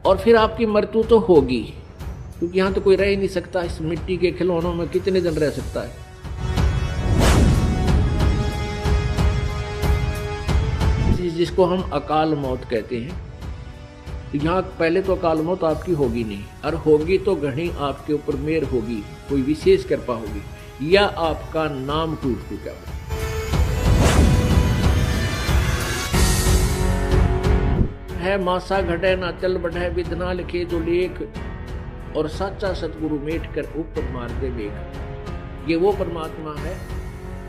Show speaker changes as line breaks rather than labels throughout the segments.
और फिर आपकी मृत्यु तो होगी, क्योंकि यहाँ तो कोई रह ही नहीं सकता। इस मिट्टी के खिलौनों में कितने दिन रह सकता है। जिसको हम अकाल मौत कहते हैं, यहाँ पहले तो अकाल मौत आपकी होगी नहीं, और होगी तो घनी आपके ऊपर मेहर होगी, कोई विशेष कृपा होगी, या आपका नाम टूट चुका है। मासा घटे ना चल बढ़े, विधना लिखे जो लेख, और सच्चा सतगुरु मेट कर ऊपर मार दे मेघ। ये वो परमात्मा है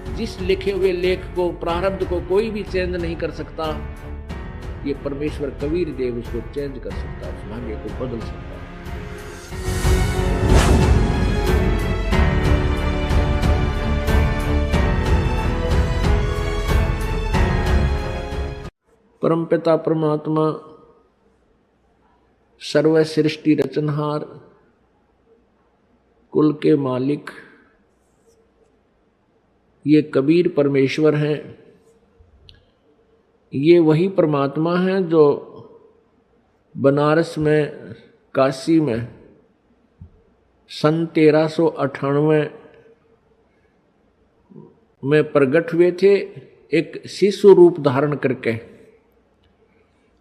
जिस लिखे हुए लेख को, प्रारब्ध को कोई भी चेंज नहीं कर सकता। ये परमेश्वर कबीर देव उसको चेंज कर सकता है, उस भाग्य को बदल सकता है। परमपिता परमात्मा सर्व सृष्टि रचनहार, कुल के मालिक, ये कबीर परमेश्वर हैं। ये वही परमात्मा हैं जो बनारस में, काशी में सन 1398 में प्रकट हुए थे, एक शिशु रूप धारण करके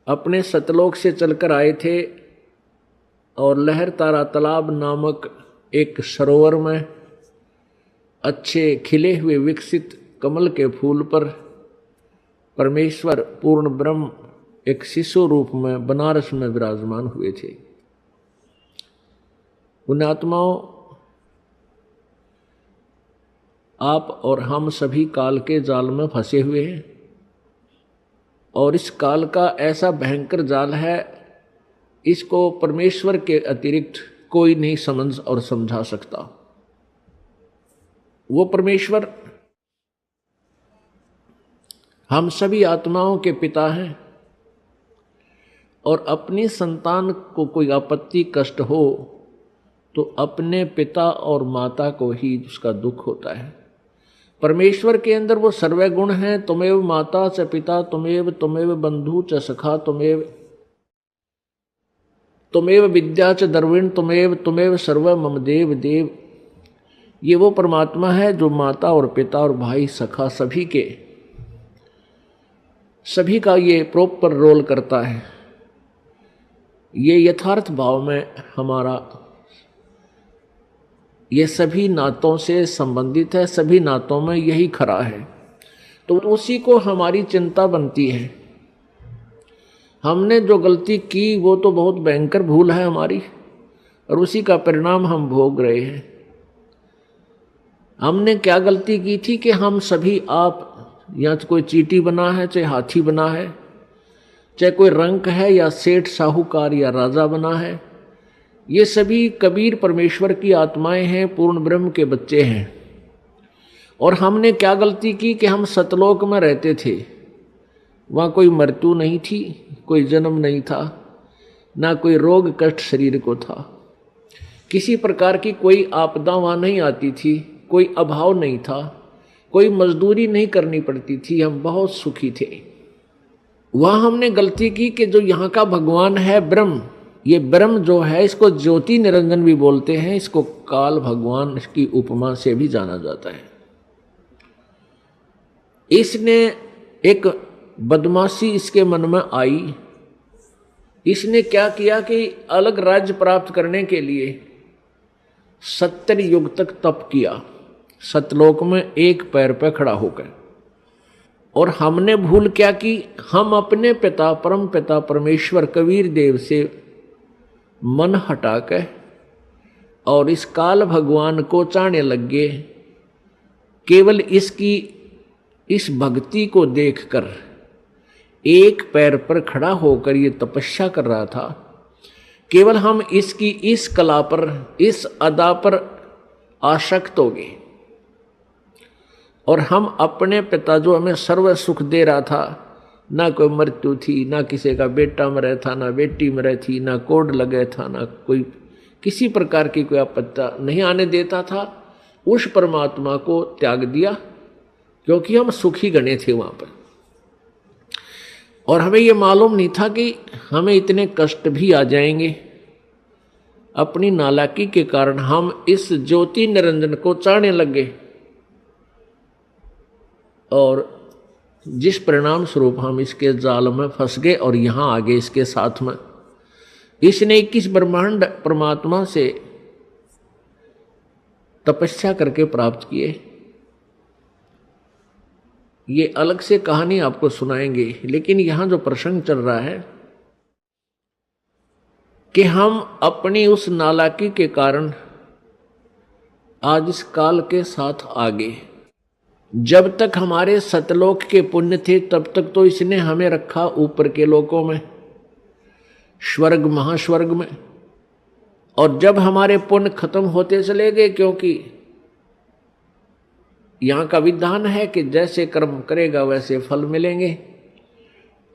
अपने सतलोक से चलकर आए थे, और लहर तारा तालाब नामक एक सरोवर में अच्छे खिले हुए विकसित कमल के फूल पर परमेश्वर पूर्ण ब्रह्म एक शिशु रूप में बनारस में विराजमान हुए थे। उन आत्माओं, आप और हम सभी काल के जाल में फंसे हुए हैं, और इस काल का ऐसा भयंकर जाल है, इसको परमेश्वर के अतिरिक्त कोई नहीं समझ और समझा सकता। वो परमेश्वर हम सभी आत्माओं के पिता हैं, और अपनी संतान को कोई आपत्ति कष्ट हो तो अपने पिता और माता को ही उसका दुख होता है। परमेश्वर के अंदर वो सर्व गुण हैं। तुमेव माता च पिता, तुमेव बंधु च सखा, तुमेव विद्या च द्रविण, तुमेव सर्व मम देव देव। ये वो परमात्मा है जो माता और पिता और भाई सखा सभी का ये प्रॉपर रोल करता है। ये यथार्थ भाव में हमारा ये सभी नातों से संबंधित है, सभी नातों में यही खरा है, तो उसी को हमारी चिंता बनती है। हमने जो गलती की वो तो बहुत भयंकर भूल है हमारी, और उसी का परिणाम हम भोग रहे हैं। हमने क्या गलती की थी कि हम सभी, आप या तो कोई चींटी बना है, चाहे हाथी बना है, चाहे कोई रंक है, या सेठ साहूकार या राजा बना है, ये सभी कबीर परमेश्वर की आत्माएं हैं, पूर्ण ब्रह्म के बच्चे हैं। और हमने क्या गलती की कि हम सतलोक में रहते थे, वहाँ कोई मृत्यु नहीं थी, कोई जन्म नहीं था, ना कोई रोग कष्ट शरीर को था, किसी प्रकार की कोई आपदा वहाँ नहीं आती थी, कोई अभाव नहीं था, कोई मजदूरी नहीं करनी पड़ती थी, हम बहुत सुखी थे। वहाँ हमने गलती की कि जो यहाँ का भगवान है ब्रह्म, ये ब्रह्म जो है इसको ज्योति निरंजन भी बोलते हैं, इसको काल भगवान की उपमा से भी जाना जाता है। इसने एक बदमाशी इसके मन में आई, इसने क्या किया कि अलग राज्य प्राप्त करने के लिए 70 युग तक तप किया, सतलोक में एक पैर पर खड़ा होकर। और हमने भूल क्या की, हम अपने पिता परम पिता परमेश्वर कबीर देव से मन हटाकर और इस काल भगवान को चाहने लग गए। केवल इसकी इस भक्ति को देखकर, एक पैर पर खड़ा होकर ये तपस्या कर रहा था, केवल हम इसकी इस कला पर, इस अदा पर आसक्त हो गए, और हम अपने पिता जो हमें सर्व सुख दे रहा था, ना कोई मृत्यु थी, ना किसी का बेटा मरे था, ना बेटी मरे थी, ना कोड लगे था, ना कोई किसी प्रकार की कोई आपत्ति नहीं आने देता था, उस परमात्मा को त्याग दिया, क्योंकि हम सुखी गणे थे वहाँ पर। और हमें ये मालूम नहीं था कि हमें इतने कष्ट भी आ जाएंगे, अपनी नालायकी के कारण हम इस ज्योति निरंजन को चाहने लगे और जिस परिणाम स्वरूप हम इसके जाल में फंस गए और यहां आ गए इसके साथ में। इसने 21 ब्रह्मांड परमात्मा से तपस्या करके प्राप्त किए। ये अलग से कहानी आपको सुनाएंगे, लेकिन यहां जो प्रसंग चल रहा है कि हम अपनी उस नालायकी के कारण आज इस काल के साथ आगे। जब तक हमारे सतलोक के पुण्य थे तब तक तो इसने हमें रखा ऊपर के लोकों में, स्वर्ग महास्वर्ग में। और जब हमारे पुण्य खत्म होते चले गए, क्योंकि यहां का विधान है कि जैसे कर्म करेगा वैसे फल मिलेंगे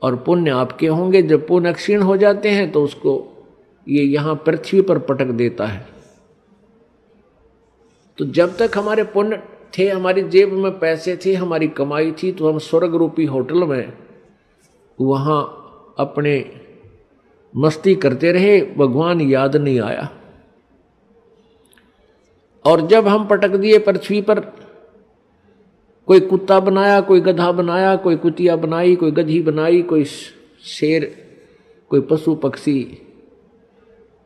और पुण्य आपके होंगे। जब पुण्य क्षीण हो जाते हैं तो उसको ये यहां पृथ्वी पर पटक देता है। तो जब तक हमारे पुण्य थे, हमारी जेब में पैसे थे, हमारी कमाई थी, तो हम स्वर्ग रूपी होटल में वहां अपने मस्ती करते रहे, भगवान याद नहीं आया। और जब हम पटक दिए पृथ्वी पर, कोई कुत्ता बनाया, कोई गधा बनाया, कोई कुतिया बनाई, कोई गधी बनाई, कोई शेर, कोई पशु पक्षी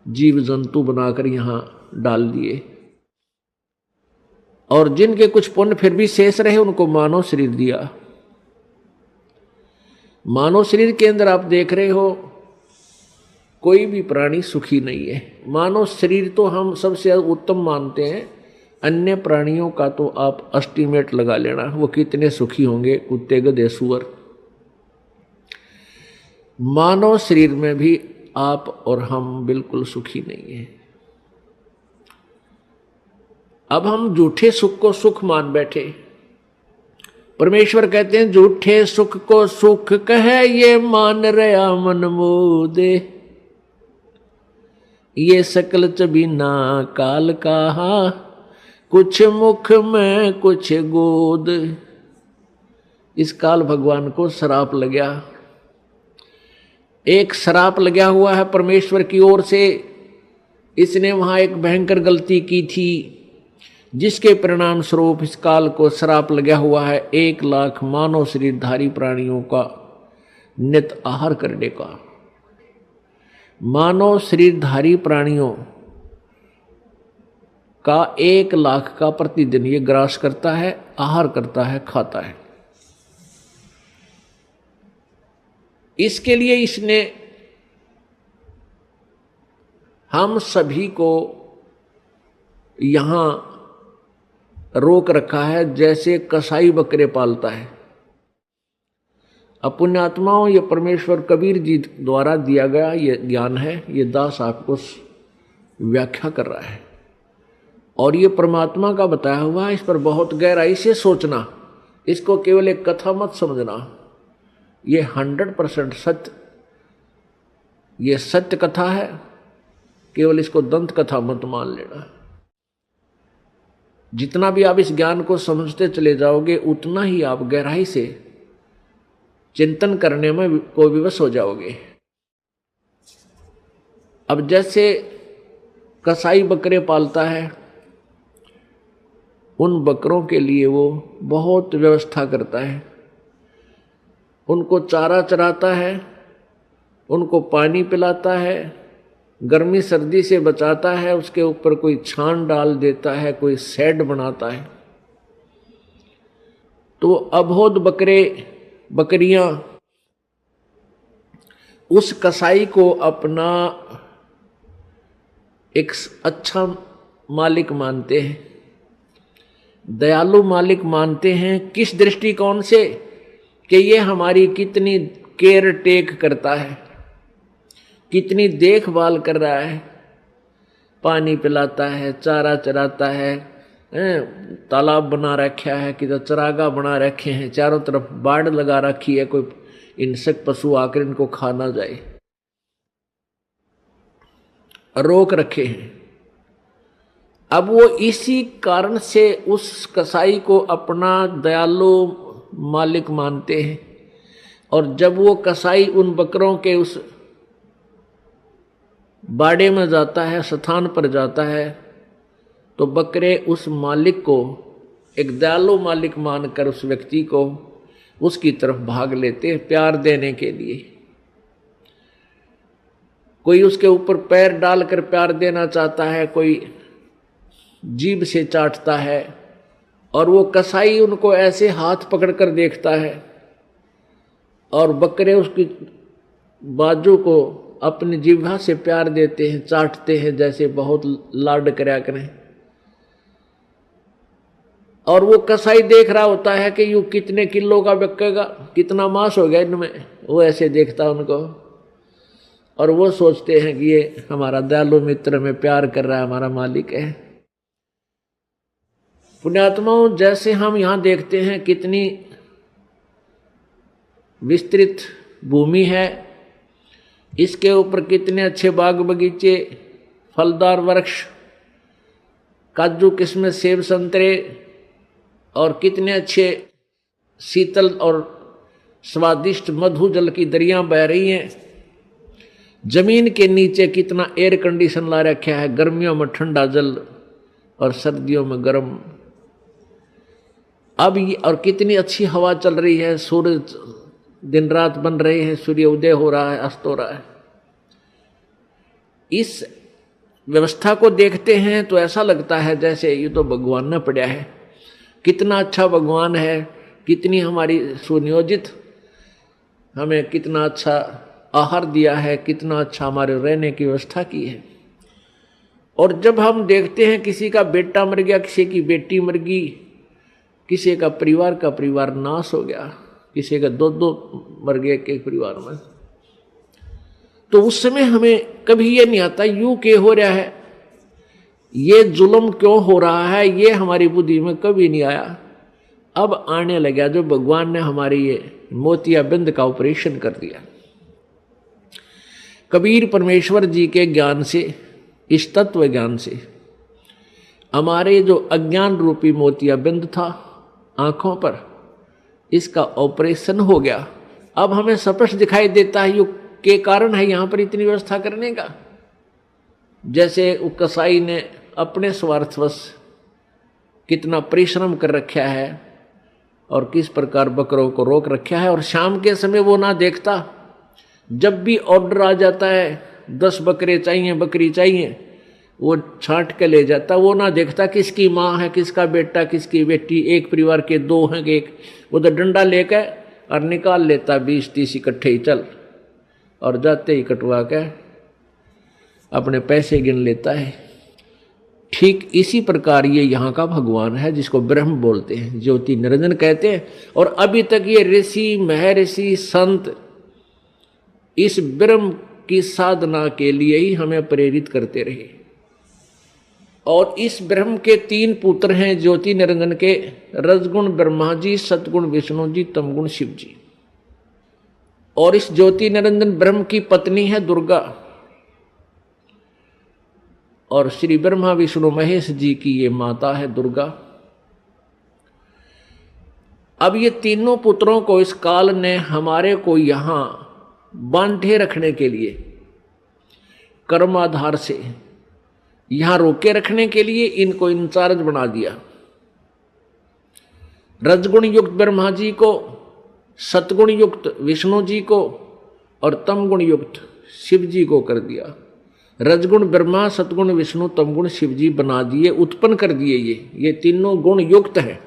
जीव जंतु बनाकर यहां डाल दिए। और जिनके कुछ पुण्य फिर भी शेष रहे उनको मानव शरीर दिया। मानव शरीर के अंदर आप देख रहे हो कोई भी प्राणी सुखी नहीं है। मानव शरीर तो हम सबसे उत्तम मानते हैं, अन्य प्राणियों का तो आप एस्टीमेट लगा लेना वो कितने सुखी होंगे, कुत्ते गधे सुअर। मानव शरीर में भी आप और हम बिल्कुल सुखी नहीं है। अब हम झूठे सुख को सुख मान बैठे। परमेश्वर कहते हैं झूठे सुख को सुख कहे ये मान रहा मन मोदे, ये सकल चबीना काल कहा, कुछ मुख में कुछ गोद। इस काल भगवान को श्राप लग गया, एक श्राप लगा हुआ है परमेश्वर की ओर से। इसने वहां एक भयंकर गलती की थी जिसके परिणाम स्वरूप इस काल को श्राप लगा हुआ है 1 लाख मानव शरीरधारी प्राणियों का नित आहार करने का। मानव शरीरधारी प्राणियों का 1 लाख का प्रतिदिन ये ग्रास करता है, आहार करता है, खाता है। इसके लिए इसने हम सभी को यहां रोक रखा है, जैसे कसाई बकरे पालता है। अब पुण्यात्माओं, ये परमेश्वर कबीर जी द्वारा दिया गया ये ज्ञान है, ये दास आपको व्याख्या कर रहा है और ये परमात्मा का बताया हुआ है। इस पर बहुत गहराई से सोचना, इसको केवल एक कथा मत समझना। ये 100% सत्य, ये सत्य कथा है, केवल इसको दंत कथा मत मान लेना। जितना भी आप इस ज्ञान को समझते चले जाओगे उतना ही आप गहराई से चिंतन करने में को विवश हो जाओगे। अब जैसे कसाई बकरे पालता है, उन बकरों के लिए वो बहुत व्यवस्था करता है, उनको चारा चराता है, उनको पानी पिलाता है, गर्मी सर्दी से बचाता है, उसके ऊपर कोई छान डाल देता है, कोई शेड बनाता है। तो अबोध बकरे बकरियां उस कसाई को अपना एक अच्छा मालिक मानते हैं, दयालु मालिक मानते हैं। किस दृष्टिकोण से कि ये हमारी कितनी केयर टेक करता है, कितनी देखभाल कर रहा है, पानी पिलाता है, चारा चराता है, तालाब बना रखा है, किधर चरागा बना रखे हैं, चारों तरफ बाड़ लगा रखी है, कोई हिंसक पशु आकर इनको खा ना जाए, रोक रखे हैं। अब वो इसी कारण से उस कसाई को अपना दयालु मालिक मानते हैं। और जब वो कसाई उन बकरों के उस बाड़े में जाता है, स्थान पर जाता है, तो बकरे उस मालिक को एक दयालु मालिक मानकर उस व्यक्ति को उसकी तरफ भाग लेते हैं प्यार देने के लिए। कोई उसके ऊपर पैर डालकर प्यार देना चाहता है, कोई जीभ से चाटता है, और वो कसाई उनको ऐसे हाथ पकड़कर देखता है, और बकरे उसकी बाजू को अपनी जिह्वा से प्यार देते हैं, चाटते हैं जैसे बहुत लाड करया करें। और वो कसाई देख रहा होता है कि यू कितने किलो का बिकेगा, कितना मांस हो गया इनमें, वो ऐसे देखता उनको, और वो सोचते हैं कि ये हमारा दयालु मित्र में प्यार कर रहा है, हमारा मालिक है। पुण्यात्माओं, जैसे हम यहाँ देखते हैं कितनी विस्तृत भूमि है, इसके ऊपर कितने अच्छे बाग बगीचे, फलदार वृक्ष, काजू किस्में, सेब संतरे, और कितने अच्छे शीतल और स्वादिष्ट मधु जल की दरियां बह रही हैं। जमीन के नीचे कितना एयर कंडीशन ला रखा है, गर्मियों में ठंडा जल और सर्दियों में गर्म। अब ये और कितनी अच्छी हवा चल रही है, सूरज दिन रात बन रहे हैं, सूर्य उदय हो रहा है, अस्त हो रहा है। इस व्यवस्था को देखते हैं तो ऐसा लगता है जैसे ये तो भगवान ने पड़ा है, कितना अच्छा भगवान है, कितनी हमारी सुनियोजित, हमें कितना अच्छा आहार दिया है, कितना अच्छा हमारे रहने की व्यवस्था की है। और जब हम देखते हैं किसी का बेटा मर गया, किसी की बेटी मर गई, किसी का परिवार नाश हो गया, किसी का दो मर गए एक परिवार में, तो उस समय हमें कभी ये नहीं आता यूं क्यों हो रहा है, ये जुल्म क्यों हो रहा है, ये हमारी बुद्धि में कभी नहीं आया। अब आने लगा जो भगवान ने हमारी ये मोतियाबिंद का ऑपरेशन कर दिया। कबीर परमेश्वर जी के ज्ञान से, इस तत्व ज्ञान से हमारे जो अज्ञान रूपी मोतियाबिंद था आंखों पर, इसका ऑपरेशन हो गया। अब हमें स्पष्ट दिखाई देता है युग के कारण है यहाँ पर इतनी व्यवस्था करने का। जैसे वो कसाई ने अपने स्वार्थवश कितना परिश्रम कर रखा है और किस प्रकार बकरों को रोक रखा है, और शाम के समय वो ना देखता, जब भी ऑर्डर आ जाता है 10 बकरे चाहिए, बकरी चाहिए, वो छांट के ले जाता, वो ना देखता किसकी माँ है, किसका बेटा, किसकी बेटी, एक परिवार के 2 हैं, एक उधर डंडा लेकर और निकाल लेता 20-30 इकट्ठे ही चल, और जाते ही कटवा के अपने पैसे गिन लेता है। ठीक इसी प्रकार ये यहाँ का भगवान है जिसको ब्रह्म बोलते हैं, ज्योति निरंजन कहते हैं। और अभी तक ये ऋषि, महर्षि, संत इस ब्रह्म की साधना के लिए ही हमें प्रेरित करते रहे। और इस ब्रह्म के 3 पुत्र हैं ज्योति निरंजन के, रजगुण ब्रह्मा जी, सतगुण विष्णु जी, तमगुण शिव जी। और इस ज्योति निरंजन ब्रह्म की पत्नी है दुर्गा, और श्री ब्रह्मा विष्णु महेश जी की ये माता है दुर्गा। अब ये तीनों पुत्रों को इस काल ने हमारे को यहां बांधे रखने के लिए, कर्माधार से यहां रोके रखने के लिए इनको इंचार्ज बना दिया। रजगुण युक्त ब्रह्मा जी को, सतगुण युक्त विष्णु जी को और तमगुण युक्त शिव जी को कर दिया। रजगुण ब्रह्मा, सतगुण विष्णु, तमगुण शिव जी बना दिए, उत्पन्न कर दिए। ये तीनों गुण युक्त है।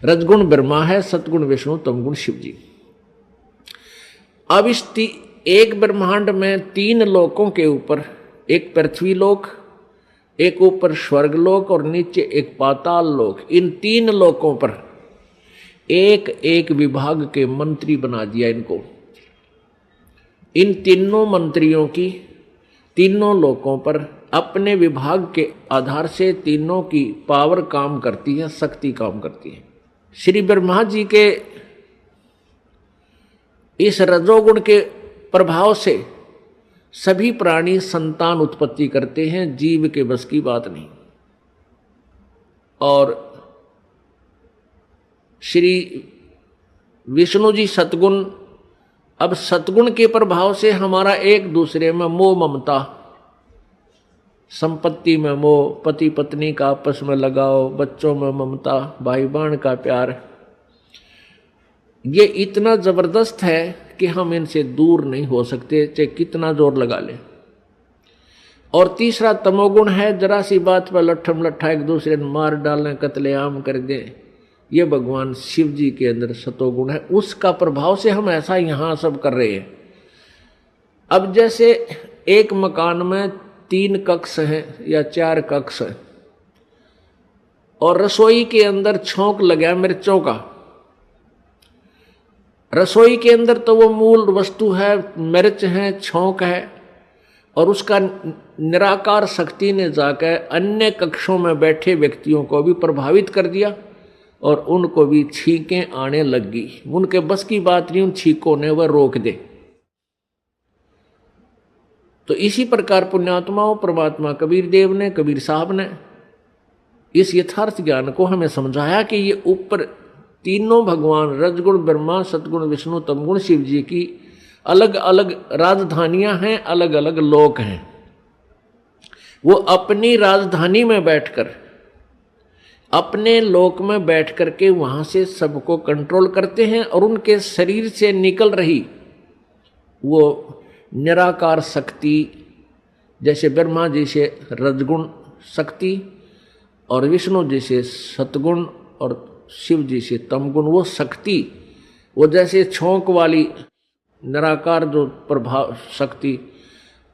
रजगुण ब्रह्मा है, सतगुण विष्णु, तमगुण शिव जी। अब इस एक ब्रह्मांड में 3 लोकों के ऊपर, एक पृथ्वी लोक, एक ऊपर स्वर्ग लोक और नीचे एक पाताल लोक, इन 3 लोकों पर एक एक विभाग के मंत्री बना दिया इनको। इन तीनों मंत्रियों की तीनों लोकों पर अपने विभाग के आधार से तीनों की पावर काम करती है, शक्ति काम करती है। श्री ब्रह्मा जी के इस रजोगुण के प्रभाव से सभी प्राणी संतान उत्पत्ति करते हैं, जीव के बस की बात नहीं। और श्री विष्णु जी सतगुण, अब सतगुण के प्रभाव से हमारा एक दूसरे में मोह ममता संपत्ति में मोह, पति पत्नी का आपस में लगाओ, बच्चों में ममता, भाई बहन का प्यार, ये इतना जबरदस्त है कि हम इनसे दूर नहीं हो सकते चाहे कितना जोर लगा लें। और तीसरा तमोगुण है, जरा सी बात पर लट्ठम लट्ठा एक दूसरे ने मार डालें, कत्लेआम कर दें, ये भगवान शिव जी के अंदर सतोगुण है। उसका प्रभाव से हम ऐसा यहाँ सब कर रहे हैं। अब जैसे एक मकान में 3 कक्ष हैं या 4 कक्ष हैं और रसोई के अंदर छौंक लगा मिर्चों का। रसोई के अंदर तो वो मूल वस्तु है, मिर्च है, छौंक है, और उसका निराकार शक्ति ने जाकर अन्य कक्षों में बैठे व्यक्तियों को भी प्रभावित कर दिया और उनको भी छींकें आने लग गई। उनके बस की बात नहीं उन छींकों ने वह रोक दे। तो इसी प्रकार पुण्यात्माओं, परमात्मा कबीर देव ने, कबीर साहब ने इस यथार्थ ज्ञान को हमें समझाया कि ये ऊपर तीनों भगवान रजगुण ब्रह्मा, सतगुण विष्णु, तमगुण शिव जी की अलग अलग राजधानियां हैं, अलग अलग लोक हैं। वो अपनी राजधानी में बैठकर, अपने लोक में बैठ करके वहां से सबको कंट्रोल करते हैं और उनके शरीर से निकल रही वो निराकार शक्ति, जैसे ब्रह्मा जी से रजगुण शक्ति और विष्णु जी से सतगुण और शिव जी से तमगुण, वो शक्ति, वो जैसे छौंक वाली निराकार जो प्रभाव शक्ति,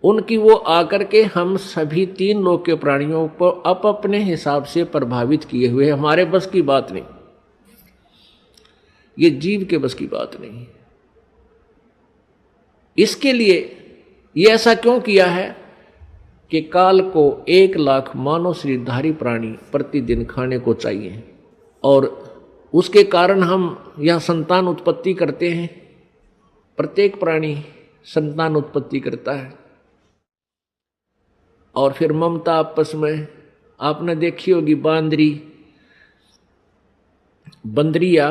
उनकी वो आकर के हम सभी 3 लोक के प्राणियों को अपने हिसाब से प्रभावित किए हुए। हमारे बस की बात नहीं, ये जीव के बस की बात नहीं। इसके लिए ये ऐसा क्यों किया है कि काल को 1 लाख मानव शरीरधारी प्राणी प्रतिदिन खाने को चाहिए और उसके कारण हम यह संतान उत्पत्ति करते हैं। प्रत्येक प्राणी संतान उत्पत्ति करता है और फिर ममता आपस में, आपने देखी होगी बंदरिया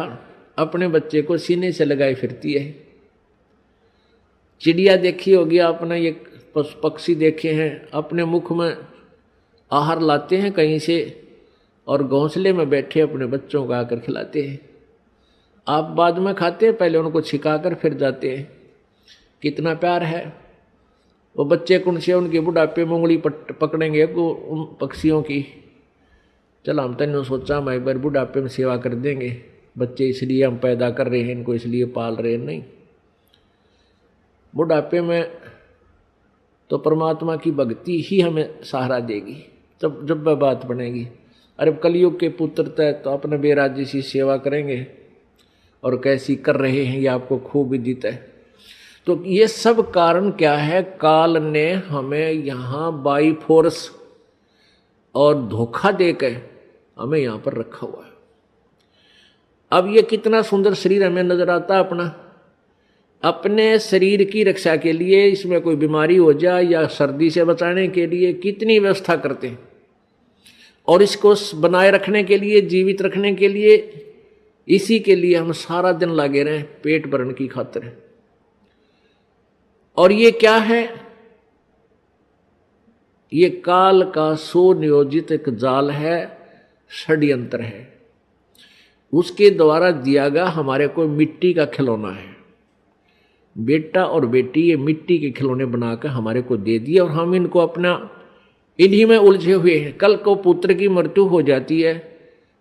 अपने बच्चे को सीने से लगाए फिरती है। चिड़िया देखी होगी आपने, ये पक्षी देखे हैं, अपने मुख में आहार लाते हैं कहीं से और घोंसले में बैठे अपने बच्चों को आकर खिलाते हैं। आप बाद में खाते हैं, पहले उनको छिकाकर फिर जाते हैं। कितना प्यार है। वो बच्चे कौन से उनके बुढ़ापे में उंगली पकड़ेंगे उन पक्षियों की। चल हम तो सोचा मैं एक बार बुढ़ापे में सेवा कर देंगे, बच्चे इसलिए हम पैदा कर रहे हैं, इनको इसलिए पाल रहे हैं, नहीं। बुढ़ापे में तो परमात्मा की भक्ति ही हमें सहारा देगी, जब वह बात बनेगी। अरे कलयुग के पुत्र तय तो अपने बेराजी सी सेवा करेंगे और कैसी कर रहे हैं ये आपको खूब विदित है। तो ये सब कारण क्या है? काल ने हमें यहाँ बाई फोर्स और धोखा देकर हमें यहाँ पर रखा हुआ है। अब ये कितना सुंदर शरीर हमें नजर आता है अपना। अपने शरीर की रक्षा के लिए, इसमें कोई बीमारी हो जाए या सर्दी से बचाने के लिए कितनी व्यवस्था करते हैं, और इसको बनाए रखने के लिए, जीवित रखने के लिए, इसी के लिए हम सारा दिन लगे रहें पेट भरने की खातिर। और ये क्या है? ये काल का सुनियोजित एक जाल है, षड्यंत्र है। उसके द्वारा दिया गया हमारे को मिट्टी का खिलौना है। बेटा और बेटी ये मिट्टी के खिलौने बनाकर हमारे को दे दिए और हम इनको अपना इन्हीं में उलझे हुए हैं। कल को पुत्र की मृत्यु हो जाती है,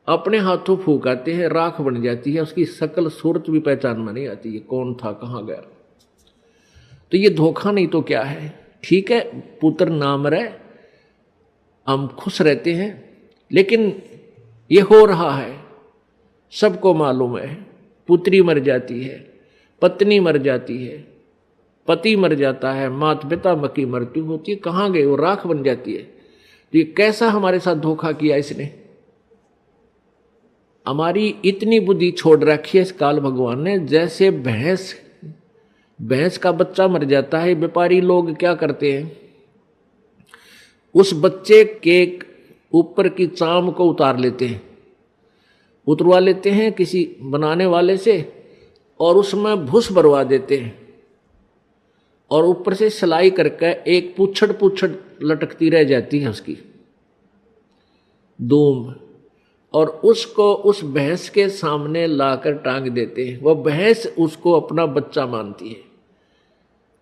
अपने हाथों फूंक आते हैं, राख बन जाती है, उसकी शकल सूरत भी पहचान में नहीं आती है, कौन था कहाँ गया। तो ये धोखा नहीं तो क्या है? ठीक है, पुत्र नाम रहे, हम खुश रहते हैं, लेकिन ये हो रहा है, सबको मालूम है। पुत्री मर जाती है, पत्नी मर जाती है, पति मर जाता है, माता पिता की मृत्यु होती है, कहाँ गए? वो राख बन जाती है। तो ये कैसा हमारे साथ धोखा किया इसने? हमारी इतनी बुद्धि छोड़ रखी है इस काल भगवान ने। जैसे भैंस का बच्चा मर जाता है, व्यापारी लोग क्या करते हैं, उस बच्चे के ऊपर की चाम को उतरवा लेते हैं किसी बनाने वाले से, और उसमें भूस भरवा देते हैं, और ऊपर से सिलाई करके एक पूछड़ पूछड़ लटकती रह जाती है उसकी दूम, और उसको उस भैंस के सामने लाकर टांग देते हैं। वह भैंस उसको अपना बच्चा मानती है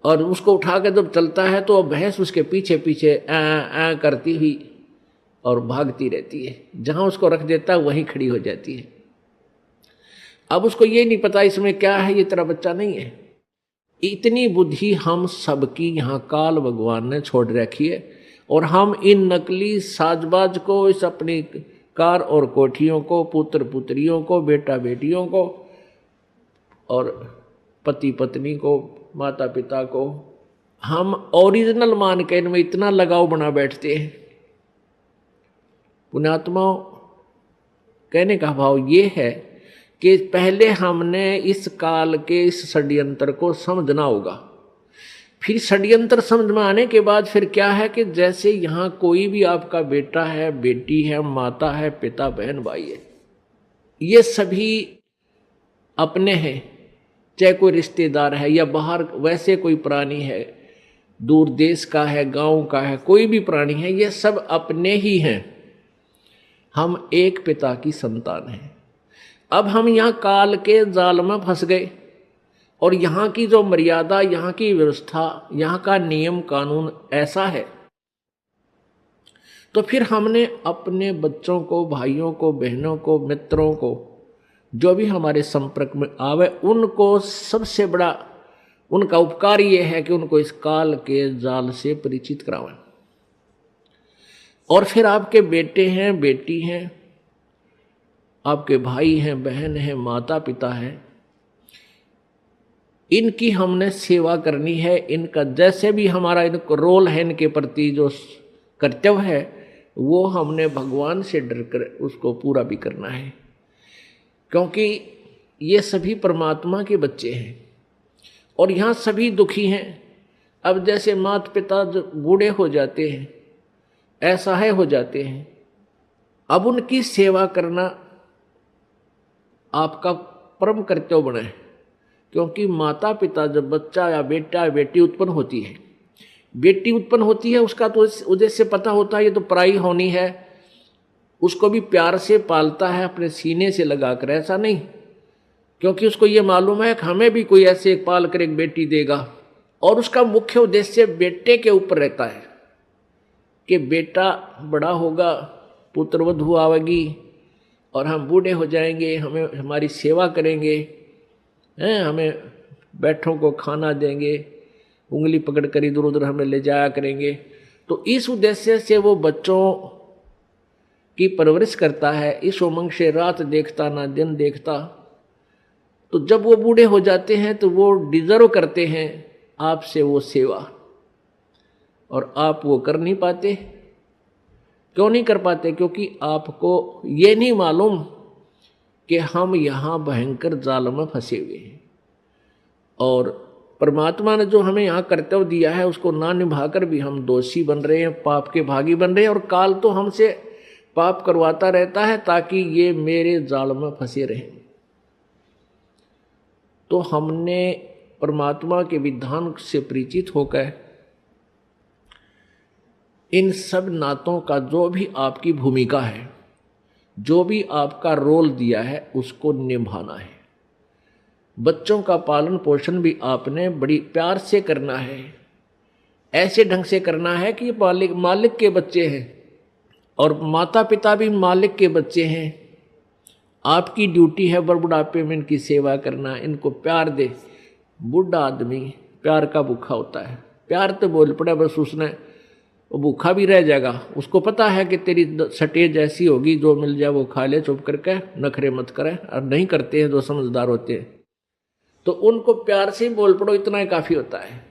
और उसको उठा के जब चलता है तो वह भैंस उसके पीछे पीछे ऐ करती हुई और भागती रहती है। जहां उसको रख देता है वहीं खड़ी हो जाती है। अब उसको ये नहीं पता इसमें क्या है, ये तेरा बच्चा नहीं है। इतनी बुद्धि हम सबकी यहाँ काल भगवान ने छोड़ रखी है, और हम इन नकली साजबाज को, इस अपनी कार और कोठियों को, पुत्र पुत्रियों को, बेटा बेटियों को, और पति पत्नी को, माता पिता को, हम ओरिजिनल मान के इनमें इतना लगाव बना बैठते हैं। पुण्यात्माओं, कहने का भाव ये है कि पहले हमने इस काल के इस षड्यंत्र को समझना होगा। फिर षड्यंत्र समझ में आने के बाद फिर क्या है कि जैसे यहाँ कोई भी आपका बेटा है, बेटी है, माता है, पिता, बहन, भाई है, ये सभी अपने हैं। चाहे कोई रिश्तेदार है या बाहर वैसे कोई प्राणी है, दूर देश का है, गांव का है, कोई भी प्राणी है, ये सब अपने ही हैं। हम एक पिता की संतान हैं। अब हम यहाँ काल के जाल में फंस गए, और यहाँ की जो मर्यादा, यहाँ की व्यवस्था, यहाँ का नियम कानून ऐसा है, तो फिर हमने अपने बच्चों को, भाइयों को, बहनों को, मित्रों को, जो भी हमारे संपर्क में आवे, उनको सबसे बड़ा उनका उपकार ये है कि उनको इस काल के जाल से परिचित करावें। और फिर आपके बेटे हैं, बेटी हैं, आपके भाई हैं, बहन हैं, माता पिता हैं, इनकी हमने सेवा करनी है। इनका जैसे भी हमारा इनको रोल है, इनके प्रति जो कर्तव्य है, वो हमने भगवान से डरकर उसको पूरा भी करना है, क्योंकि ये सभी परमात्मा के बच्चे हैं और यहाँ सभी दुखी हैं। अब जैसे माता पिता जो बूढ़े हो जाते हैं, असहाय हो जाते हैं, अब उनकी सेवा करना आपका परम कर्तव्य बना है। क्योंकि माता पिता जब बच्चा या बेटा या बेटी उत्पन्न होती है, बेटी उत्पन्न होती है, उसका तो उद्देश्य पता होता है ये तो पराई होनी है, उसको भी प्यार से पालता है, अपने सीने से लगाकर। ऐसा नहीं, क्योंकि उसको ये मालूम है कि हमें भी कोई ऐसे एक पाल कर एक बेटी देगा, और उसका मुख्य उद्देश्य बेटे के ऊपर रहता है कि बेटा बड़ा होगा, पुत्रवधू आवेगी और हम बूढ़े हो जाएंगे, हमें हमारी सेवा करेंगे, हैं, हमें बैठों को खाना देंगे, उंगली पकड़ कर इधर उधर हमें ले जाया करेंगे। तो इस उद्देश्य से वो बच्चों की परवरिश करता है, इस उमंग से रात देखता ना दिन देखता। तो जब वो बूढ़े हो जाते हैं तो वो डिजर्व करते हैं आपसे वो सेवा, और आप वो कर नहीं पाते। क्यों नहीं कर पाते? क्योंकि आपको ये नहीं मालूम कि हम यहाँ भयंकर जाल में फंसे हुए हैं, और परमात्मा ने जो हमें यहाँ कर्तव्य दिया है उसको ना निभाकर भी हम दोषी बन रहे हैं, पाप के भागी बन रहे हैं, और काल तो हमसे पाप करवाता रहता है ताकि ये मेरे जाल में फंसे रहें। तो हमने परमात्मा के विधान से परिचित होकर इन सब नातों का जो भी आपकी भूमिका है, जो भी आपका रोल दिया है, उसको निभाना है। बच्चों का पालन पोषण भी आपने बड़ी प्यार से करना है, ऐसे ढंग से करना है कि मालिक के बच्चे हैं, और माता पिता भी मालिक के बच्चे हैं। आपकी ड्यूटी है बुढ़ापे में इनकी सेवा करना, इनको प्यार दे। बूढ़ा आदमी प्यार का भूखा होता है, प्यार तो बोल पड़े बस उसने, वो भूखा भी रह जाएगा। उसको पता है कि तेरी सटेज ऐसी होगी, जो मिल जाए वो खा ले, चुप करके नखरे मत करे। और नहीं करते हैं जो समझदार होते हैं, तो उनको प्यार से बोल पड़ो, इतना ही काफ़ी होता है।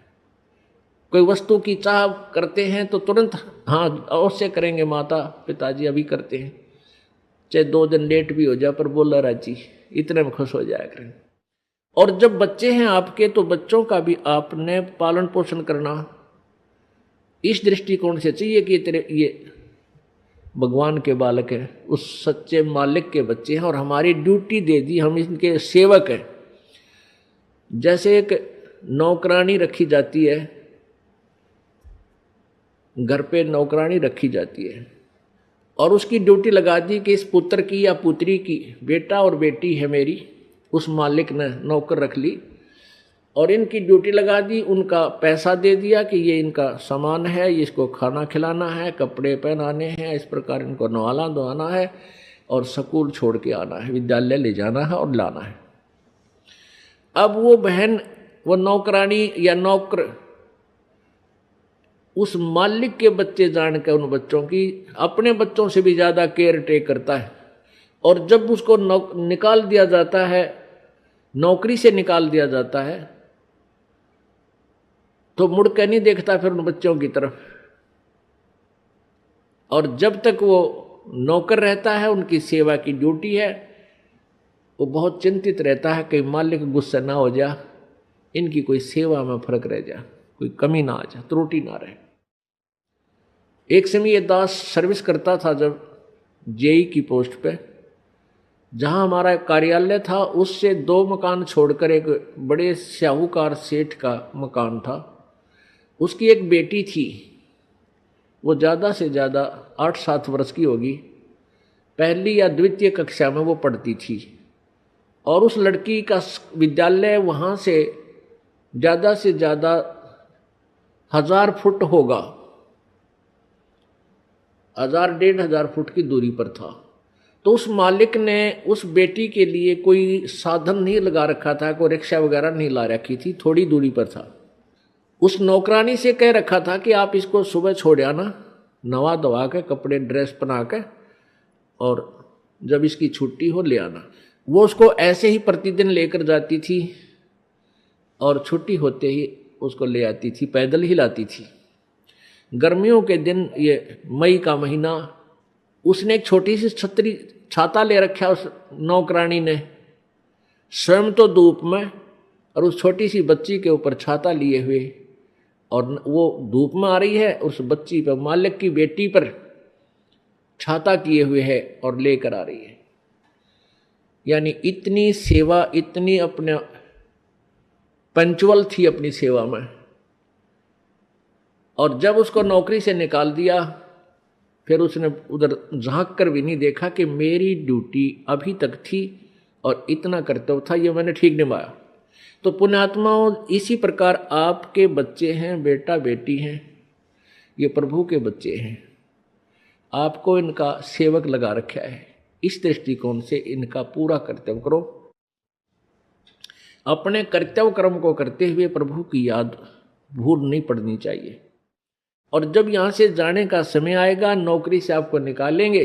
कोई वस्तु की चाह करते हैं तो तुरंत हाँ अवश्य करेंगे, माता पिताजी अभी करते हैं, चाहे 2 दिन लेट भी हो जाए पर बोला राजी, इतने में खुश हो जाया करें। और जब बच्चे हैं आपके, तो बच्चों का भी आपने पालन पोषण करना इस दृष्टिकोण से चाहिए कि तेरे ये भगवान के बालक हैं, उस सच्चे मालिक के बच्चे हैं, और हमारी ड्यूटी दे दी, हम इनके सेवक हैं। जैसे एक नौकरानी रखी जाती है, घर पे नौकरानी रखी जाती है और उसकी ड्यूटी लगा दी कि इस पुत्र की या पुत्री की, बेटा और बेटी है मेरी, उस मालिक ने नौकर रख ली और इनकी ड्यूटी लगा दी, उनका पैसा दे दिया कि ये इनका सामान है, इसको खाना खिलाना है, कपड़े पहनाने हैं, इस प्रकार इनको नहलाना धोना है और स्कूल छोड़ के आना है, विद्यालय ले जाना है और लाना है। अब वो बहन, वो नौकरानी या नौकर उस मालिक के बच्चे जान के उन बच्चों की अपने बच्चों से भी ज़्यादा केयर टेक करता है और जब उसको निकाल दिया जाता है, नौकरी से निकाल दिया जाता है, तो मुड़ के नहीं देखता फिर उन बच्चों की तरफ। और जब तक वो नौकर रहता है, उनकी सेवा की ड्यूटी है, वो बहुत चिंतित रहता है कि मालिक गुस्सा ना हो जा, इनकी कोई सेवा में फर्क रह जा, कोई कमी ना आ जा, त्रुटि ना रहे। एक समय ये दास सर्विस करता था जब जेई की पोस्ट पे, जहां हमारा कार्यालय था उससे 2 मकान छोड़कर एक बड़े साहूकार सेठ का मकान था। उसकी एक बेटी थी, वो ज़्यादा से ज़्यादा 8-7 वर्ष की होगी, पहली या द्वितीय कक्षा में वो पढ़ती थी और उस लड़की का विद्यालय वहाँ से ज़्यादा 1000 फुट होगा, 1000-1500 फुट की दूरी पर था। तो उस मालिक ने उस बेटी के लिए कोई साधन नहीं लगा रखा था, कोई रिक्शा वगैरह नहीं ला रखी थी, थोड़ी दूरी पर था। उस नौकरानी से कह रखा था कि आप इसको सुबह छोड़ आना, नवा धवा के, कपड़े ड्रेस पहना के, और जब इसकी छुट्टी हो ले आना। वो उसको ऐसे ही प्रतिदिन लेकर जाती थी और छुट्टी होते ही उसको ले आती थी, पैदल ही लाती थी। गर्मियों के दिन, ये मई का महीना, उसने एक छोटी सी छाता ले रखा उस नौकरानी ने, स्वयं तो धूप में और उस छोटी सी बच्ची के ऊपर छाता लिए हुए, और वो धूप में आ रही है, उस बच्ची पर, मालिक की बेटी पर छाता किए हुए है और लेकर आ रही है। यानी इतनी सेवा, इतनी अपने पंचुअल थी अपनी सेवा में। और जब उसको नौकरी से निकाल दिया, फिर उसने उधर झांक कर भी नहीं देखा कि मेरी ड्यूटी अभी तक थी और इतना कर्तव्य था, ये मैंने ठीक निभाया। तो पुण्यात्माओं, इसी प्रकार आपके बच्चे हैं, बेटा बेटी हैं, ये प्रभु के बच्चे हैं, आपको इनका सेवक लगा रखा है। इस दृष्टिकोण से इनका पूरा कर्तव्य करो। अपने कर्तव्य कर्म को करते हुए प्रभु की याद भूल नहीं पड़नी चाहिए। और जब यहां से जाने का समय आएगा, नौकरी से आपको निकालेंगे,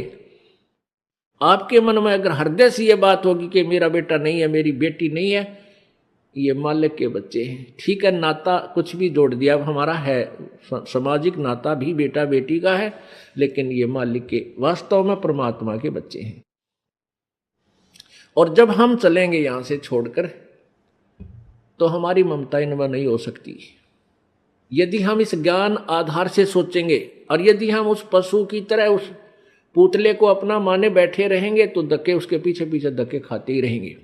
आपके मन में अगर हृदय से ये बात होगी कि मेरा बेटा नहीं है, मेरी बेटी नहीं है, ये मालिक के बच्चे हैं, ठीक है, नाता कुछ भी जोड़ दिया हमारा है, सामाजिक नाता भी बेटा बेटी का है, लेकिन ये मालिक के, वास्तव में परमात्मा के बच्चे हैं। और जब हम चलेंगे यहां से छोड़कर, तो हमारी ममता इनमें नहीं हो सकती। यदि हम इस ज्ञान आधार से सोचेंगे और यदि हम उस पशु की तरह उस पुतले को अपना माने बैठे रहेंगे, तो धक्के, उसके पीछे पीछे धक्के खाते ही रहेंगे।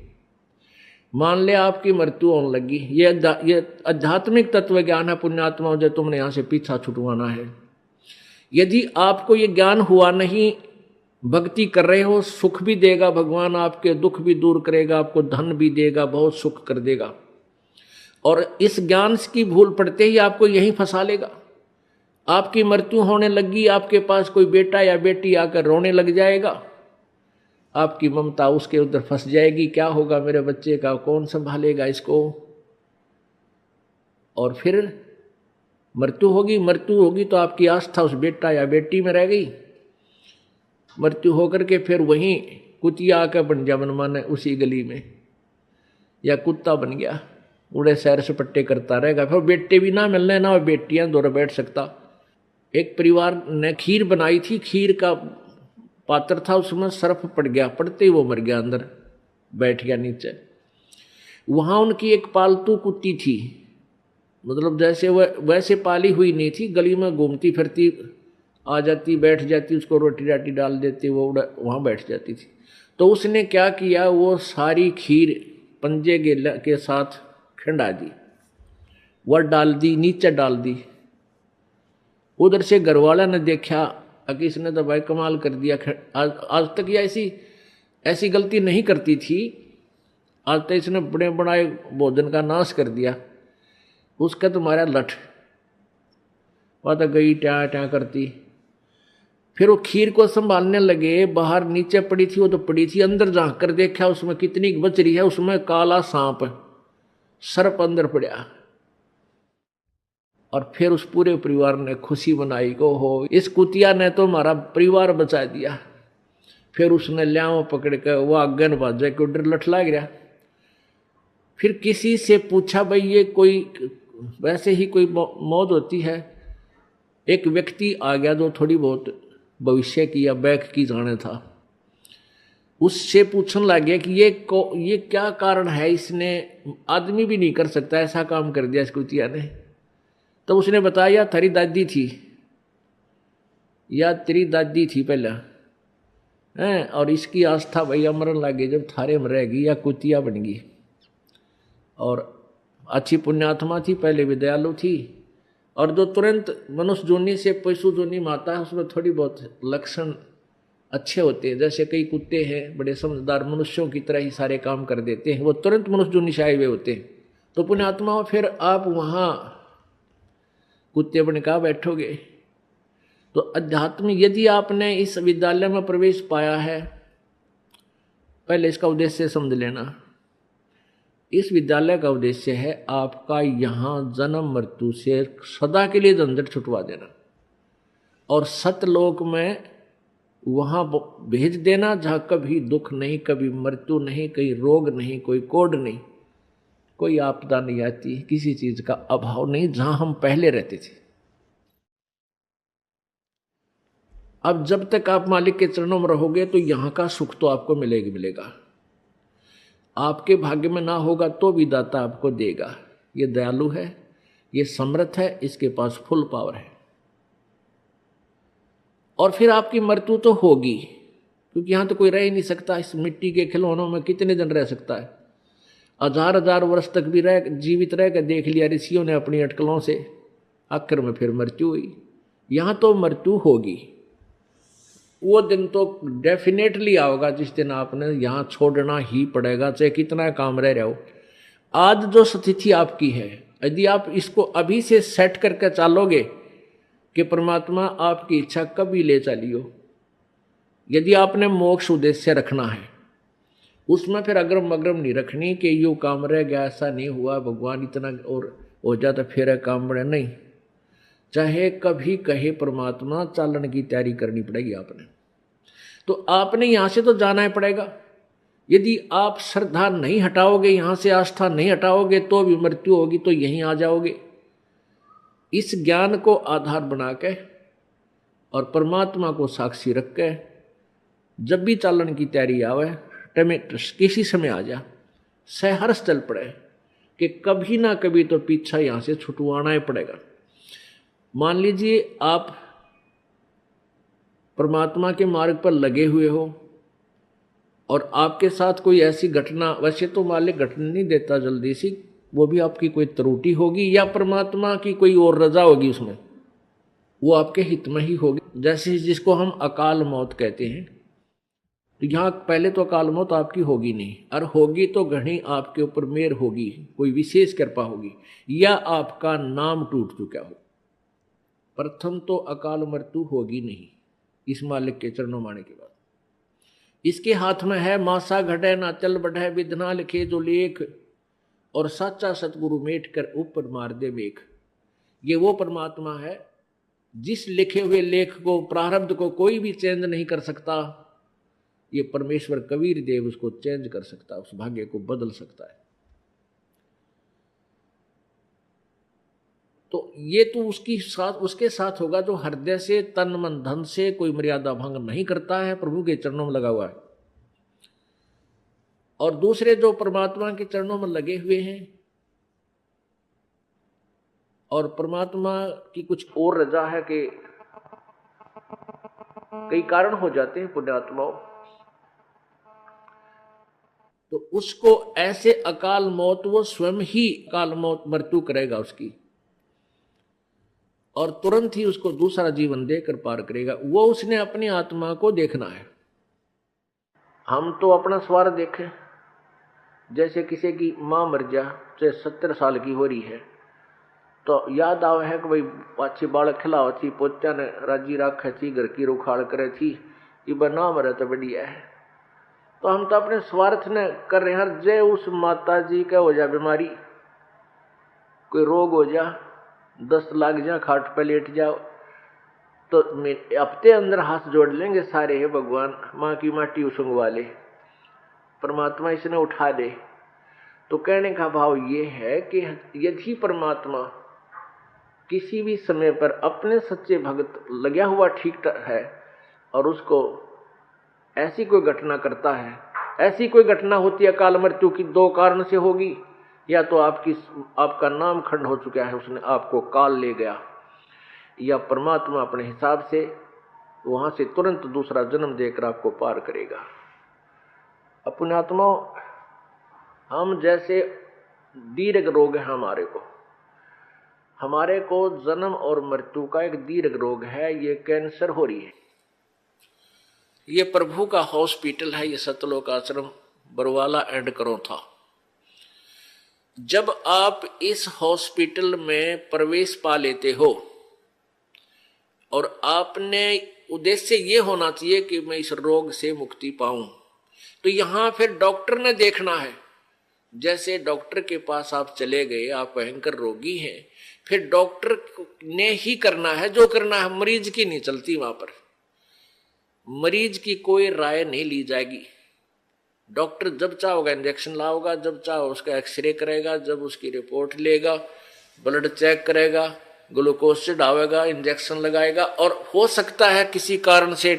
मान ले आपकी मृत्यु होने लगी, ये आध्यात्मिक तत्व ज्ञान है पुण्यात्माओं, जो तुमने यहां से पीछा छुटवाना है। यदि आपको ये ज्ञान हुआ नहीं, भक्ति कर रहे हो, सुख भी देगा भगवान, आपके दुख भी दूर करेगा, आपको धन भी देगा, बहुत सुख कर देगा, और इस ज्ञान की भूल पड़ते ही आपको यहीं फंसा लेगा। आपकी मृत्यु होने लगी, आपके पास कोई बेटा या बेटी आकर रोने लग जाएगा, आपकी ममता उसके उधर फंस जाएगी, क्या होगा मेरे बच्चे का, कौन संभालेगा इसको। और फिर मृत्यु होगी तो आपकी आस्था उस बेटा या बेटी में रह गई। मृत्यु होकर के फिर वहीं कुतिया आकर बन जा मनमाने उसी गली में, या कुत्ता बन गया, उड़े सैर सपट्टे करता रहेगा, फिर बेटे भी ना मिलने ना बेटियां दौड़ बैठ सकता। एक परिवार ने खीर बनाई थी, खीर का पात्र था, उसमें सर्फ पड़ गया, पड़ते ही वो मर गया, अंदर बैठ गया नीचे। वहां उनकी एक पालतू कुत्ती थी, मतलब जैसे वैसे पाली हुई नहीं थी, गली में घूमती फिरती, आ जाती, बैठ जाती, उसको रोटी राटी डाल देती, वो वहां बैठ जाती थी। तो उसने क्या किया, वो सारी खीर पंजे के साथ खिंडा दी वह डाल दी, नीचे डाल दी। उधर से घरवाला ने देखा कि इसने तो भाई कमाल कर दिया, आज तक ये ऐसी गलती नहीं करती थी, आज तक इसने बड़े बनाए भोजन का नाश कर दिया। उसका तुम्हारा लठ, वह तो गई ट्या ट्या करती। फिर वो खीर को संभालने लगे, बाहर नीचे पड़ी थी, वो तो पड़ी थी, अंदर झांक कर देखा उसमें कितनी बच रही है, उसमें काला सांप सर्प अंदर पड़ा। और फिर उस पूरे परिवार ने खुशी मनाई को हो इस कुतिया ने तो हमारा परिवार बचा दिया। फिर उसने ल्याओ पकड़ कर वो आगे न बाजा के उधर लठ लाग गया। फिर किसी से पूछा, भाई ये कोई वैसे ही कोई मौत होती है? एक व्यक्ति आ गया जो थोड़ी बहुत भविष्य की या बैक की जाने था, उससे पूछने लग गया कि ये क्या कारण है, इसने आदमी भी नहीं कर सकता ऐसा काम कर दिया इस कुतिया ने। तो उसने बताया तेरी दादी थी या तेरी दादी थी पहले हैं, और इसकी आस्था भाई अमरन लगे जब थारे में रहेगी या कुतिया बन गई। और अच्छी पुण्यात्मा थी, पहले भी दयालु थी, और जो तुरंत मनुष्य जोनी से पशु जोनी माता है उसमें थोड़ी बहुत लक्षण अच्छे होते हैं। जैसे कई कुत्ते हैं बड़े समझदार मनुष्यों की तरह ही सारे काम कर देते हैं, वो तुरंत मनुष्य जोनी से आए हुए होते हैं। तो पुण्यात्मा फिर आप वहाँ कुत्ते बन का बैठोगे। तो अध्यात्म यदि आपने इस विद्यालय में प्रवेश पाया है, पहले इसका उद्देश्य समझ लेना। इस विद्यालय का उद्देश्य है आपका यहाँ जन्म मृत्यु से सदा के लिए झंझट छुटवा देना और सतलोक में वहाँ भेज देना जहाँ कभी दुख नहीं, कभी मृत्यु नहीं, कोई रोग नहीं, कोई कोढ़ नहीं, कोई आपदा नहीं आती, किसी चीज का अभाव नहीं, जहां हम पहले रहते थे। अब जब तक आप मालिक के चरणों में रहोगे तो यहां का सुख तो आपको मिलेगा। आपके भाग्य में ना होगा तो भी दाता आपको देगा। ये दयालु है, ये समर्थ है, इसके पास फुल पावर है। और फिर आपकी मृत्यु तो होगी, क्योंकि यहां तो कोई रह ही नहीं सकता। इस मिट्टी के खिलौनों में कितने दिन रह सकता है? हजार वर्ष तक भी जीवित रह कर देख लिया ऋषियों ने अपनी अटकलों से, आखिर में फिर मृत्यु हुई। यहां तो मृत्यु होगी, वो दिन तो डेफिनेटली आओगा जिस दिन आपने यहां छोड़ना ही पड़ेगा, चाहे कितना काम रह रहा हो। आज जो स्थिति आपकी है, यदि आप इसको अभी से सेट करके चलोगे कि परमात्मा आपकी इच्छा कभी ले चलियो, यदि आपने मोक्ष उद्देश्य रखना है, उसमें फिर अग्रम अग्रम नहीं रखनी कि यो काम रह गया, ऐसा नहीं हुआ, भगवान इतना और हो जाता फिर काम बड़े नहीं। चाहे कभी कहे परमात्मा, चालन की तैयारी करनी पड़ेगी आपने। तो आपने यहां से तो जाना ही पड़ेगा। यदि आप श्रद्धा नहीं हटाओगे, यहां से आस्था नहीं हटाओगे, तो भी मृत्यु होगी, तो यहीं आ जाओगे। इस ज्ञान को आधार बना के और परमात्मा को साक्षी रख के जब भी चालन की तैयारी आवे, किसी समय आ जा, सहर्ष चल पड़े कि कभी ना कभी तो पीछा यहां से छुटवाना ही पड़ेगा। मान लीजिए आप परमात्मा के मार्ग पर लगे हुए हो और आपके साथ कोई ऐसी घटना, वैसे तो मालिक घटना नहीं देता जल्दी सी, वो भी आपकी कोई त्रुटि होगी या परमात्मा की कोई और रजा होगी, उसमें वो आपके हित में ही होगी। जैसे जिसको हम अकाल मौत कहते हैं, तो यहाँ पहले तो अकाल मौत आपकी होगी नहीं, और होगी तो घनी आपके ऊपर मेहर होगी, कोई विशेष कृपा होगी, या आपका नाम टूट चुका हो। प्रथम तो अकाल मृत्यु होगी नहीं इस मालिक के चरणों माने के बाद। इसके हाथ में है मासा घटे ना चल बढ़े, विधना लिखे जो लेख, और साचा सतगुरु मेट कर ऊपर मार दे मेघ। ये वो परमात्मा है जिस लिखे हुए लेख को, प्रारब्ध को कोई भी चेंज नहीं कर सकता। ये परमेश्वर कबीर देव उसको चेंज कर सकता है, उस भाग्य को बदल सकता है। तो ये तो उसके साथ होगा जो हृदय से, तन मन धन से कोई मर्यादा भंग नहीं करता है, प्रभु के चरणों में लगा हुआ है। और दूसरे जो परमात्मा के चरणों में लगे हुए हैं और परमात्मा की कुछ और रजा है कि कई कारण हो जाते हैं पुण्यात्माओं। तो उसको ऐसे अकाल मौत, वो स्वयं ही अकाल मौत मृत्यु करेगा उसकी, और तुरंत ही उसको दूसरा जीवन देकर पार करेगा। वो उसने अपनी आत्मा को देखना है। हम तो अपना स्वार्थ देखें। जैसे किसी की माँ मर जा, चाहे 70 साल की हो रही है, तो याद आवे है कि भाई अच्छी बालक खिलाओ थी, पोचा ने राजी रखे थी, घर की रुखाड़ करे थी, ये बना मरे तो बढ़िया है। तो हम तो अपने स्वार्थ ने कर रहे हैं। जय उस माता जी का हो जा बीमारी, कोई रोग हो जा, 10 लाख जा, खाट पे लेट जाओ, तो हफ्ते अंदर हाथ जोड़ लेंगे सारे, है भगवान माँ की माटी उसंगवा ले, परमात्मा इसने उठा दे। तो कहने का भाव ये है कि यदि परमात्मा किसी भी समय पर अपने सच्चे भक्त लगा हुआ ठीक है और उसको ऐसी कोई घटना करता है, ऐसी कोई घटना होती है अकाल मृत्यु की, 2 कारण से होगी। या तो आपका नाम खंड हो चुका है, उसने आपको काल ले गया, या परमात्मा अपने हिसाब से वहां से तुरंत दूसरा जन्म देकर आपको पार करेगा। अपने आत्मा, हम जैसे दीर्घ रोग है हमारे को जन्म और मृत्यु का एक दीर्घ रोग है, ये कैंसर हो रही है। ये प्रभु का हॉस्पिटल है, ये सतलोक आश्रम बरवाला एंड करो था। जब आप इस हॉस्पिटल में प्रवेश पा लेते हो और आपने उद्देश्य ये होना चाहिए कि मैं इस रोग से मुक्ति पाऊं, तो यहां फिर डॉक्टर ने देखना है। जैसे डॉक्टर के पास आप चले गए, आप भयंकर रोगी हैं, फिर डॉक्टर ने ही करना है जो करना है, मरीज की नहीं चलती। वहां पर मरीज की कोई राय नहीं ली जाएगी। डॉक्टर जब चाहोगा इंजेक्शन लाओगा, जब चाहो उसका एक्सरे करेगा, जब उसकी रिपोर्ट लेगा, ब्लड चेक करेगा, ग्लूकोज चढ़ावेगा, इंजेक्शन लगाएगा, और हो सकता है किसी कारण से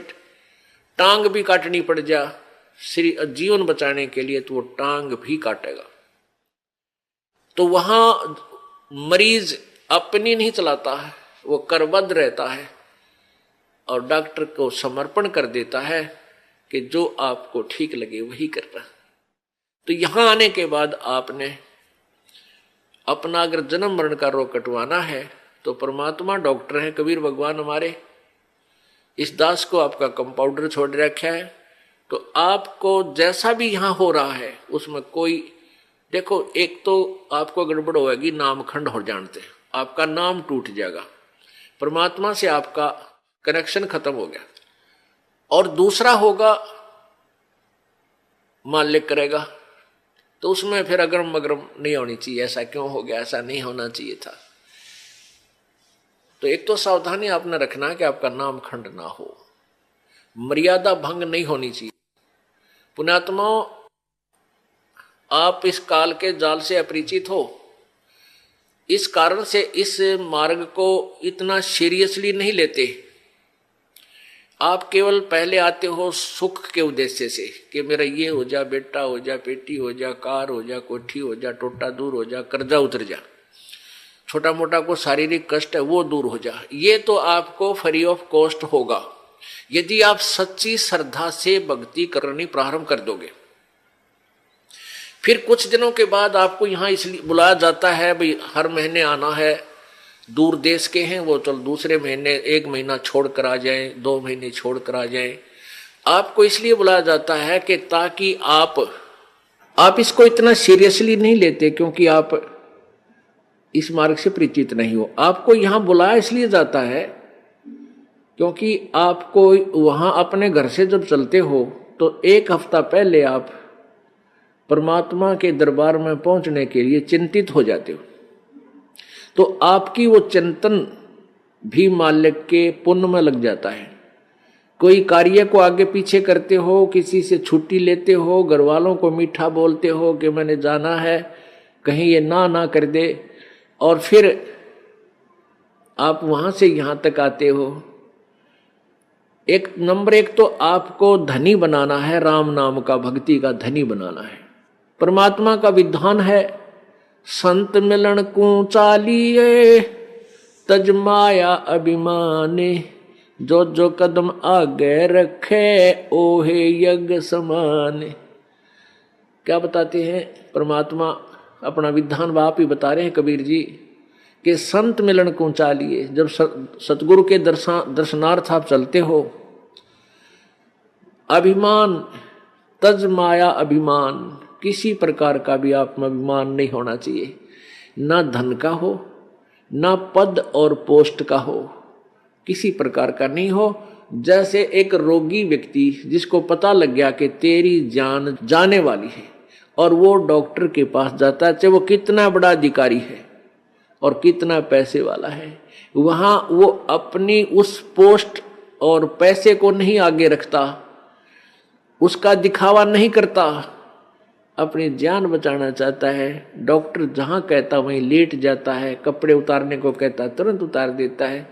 टांग भी काटनी पड़ जा जीवन बचाने के लिए, तो वो टांग भी काटेगा। तो वहां मरीज अपनी नहीं चलाता है, वो करबद्ध रहता है और डॉक्टर को समर्पण कर देता है कि जो आपको ठीक लगे वही करना। तो यहां आने के बाद आपने अपना अगर जन्म मरण का रोग कटवाना है तो परमात्मा डॉक्टर है, कबीर भगवान हमारे। इस दास को आपका कंपाउंडर छोड़ रखा है, तो आपको जैसा भी यहां हो रहा है उसमें कोई, देखो एक तो आपको गड़बड़ होगी, नाम खंड हो जानते, आपका नाम टूट जाएगा, परमात्मा से आपका कनेक्शन खत्म हो गया। और दूसरा होगा मालिक करेगा, तो उसमें फिर अगरम मगरम नहीं होनी चाहिए, ऐसा क्यों हो गया, ऐसा नहीं होना चाहिए था। तो एक तो सावधानी आपने रखना है कि आपका नाम खंड ना हो, मर्यादा भंग नहीं होनी चाहिए। पुण्यात्माओं, आप इस काल के जाल से अपरिचित हो, इस कारण से इस मार्ग को इतना सीरियसली नहीं लेते। आप केवल पहले आते हो सुख के उद्देश्य से कि मेरा ये हो जा, बेटा हो जा, बेटी हो जा, कार हो जा, कोठी हो जा, टोटा दूर हो जा, कर्जा उतर जा, छोटा मोटा को शारीरिक कष्ट है वो दूर हो जा। ये तो आपको फ्री ऑफ कॉस्ट होगा यदि आप सच्ची श्रद्धा से भक्ति करनी प्रारंभ कर दोगे। फिर कुछ दिनों के बाद आपको यहाँ इसलिए बुलाया जाता है, भाई हर महीने आना है, दूर देश के हैं वो, चल दूसरे महीने 1 महीना छोड़ कर आ जाए, 2 महीने छोड़ कर आ जाए। आपको इसलिए बुलाया जाता है कि ताकि आप इसको इतना सीरियसली नहीं लेते, क्योंकि आप इस मार्ग से परिचित नहीं हो। आपको यहाँ बुलाया इसलिए जाता है क्योंकि आपको वहां अपने घर से जब चलते हो तो 1 हफ्ता पहले आप परमात्मा के दरबार में पहुंचने के लिए चिंतित हो जाते हो। तो आपकी वो चिंतन भी मालिक के पुण्य में लग जाता है। कोई कार्य को आगे पीछे करते हो, किसी से छुट्टी लेते हो, घर वालों को मीठा बोलते हो कि मैंने जाना है, कहीं ये ना कर दे, और फिर आप वहां से यहां तक आते हो। नंबर 1 तो आपको धनी बनाना है, राम नाम का, भक्ति का धनी बनाना है। परमात्मा का विधान है, संत मिलन को चालिए तज माया अभिमाने, जो जो कदम आगे रखे ओहे यज्ञ समाने। क्या बताते हैं परमात्मा, अपना विधान बाप ही बता रहे हैं कबीर जी कि संत मिलन को चालिए। जब सतगुरु के दर्शनार्थ आप चलते हो, अभिमान तज माया अभिमान, किसी प्रकार का भी आप में अभिमान नहीं होना चाहिए, ना धन का हो, ना पद और पोस्ट का हो, किसी प्रकार का नहीं हो। जैसे एक रोगी व्यक्ति जिसको पता लग गया कि तेरी जान जाने वाली है और वो डॉक्टर के पास जाता है, चाहे वो कितना बड़ा अधिकारी है और कितना पैसे वाला है, वहां वो अपनी उस पोस्ट और पैसे को नहीं आगे रखता, उसका दिखावा नहीं करता, अपनी जान बचाना चाहता है। डॉक्टर जहां कहता वहीं लेट जाता है, कपड़े उतारने को कहता तुरंत उतार देता है,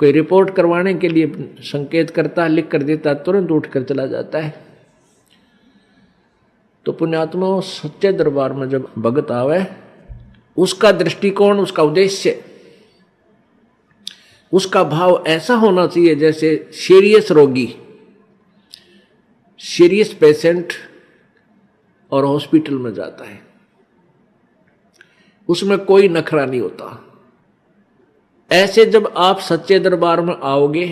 कोई रिपोर्ट करवाने के लिए संकेत करता है, लिख कर देता, तुरंत उठकर चला जाता है। तो पुण्यात्मा सच्चे दरबार में जब भगत आवे, उसका दृष्टिकोण, उसका उद्देश्य, उसका भाव ऐसा होना चाहिए जैसे सीरियस रोगी, सीरियस पेशेंट और हॉस्पिटल में जाता है, उसमें कोई नखरा नहीं होता। ऐसे जब आप सच्चे दरबार में आओगे,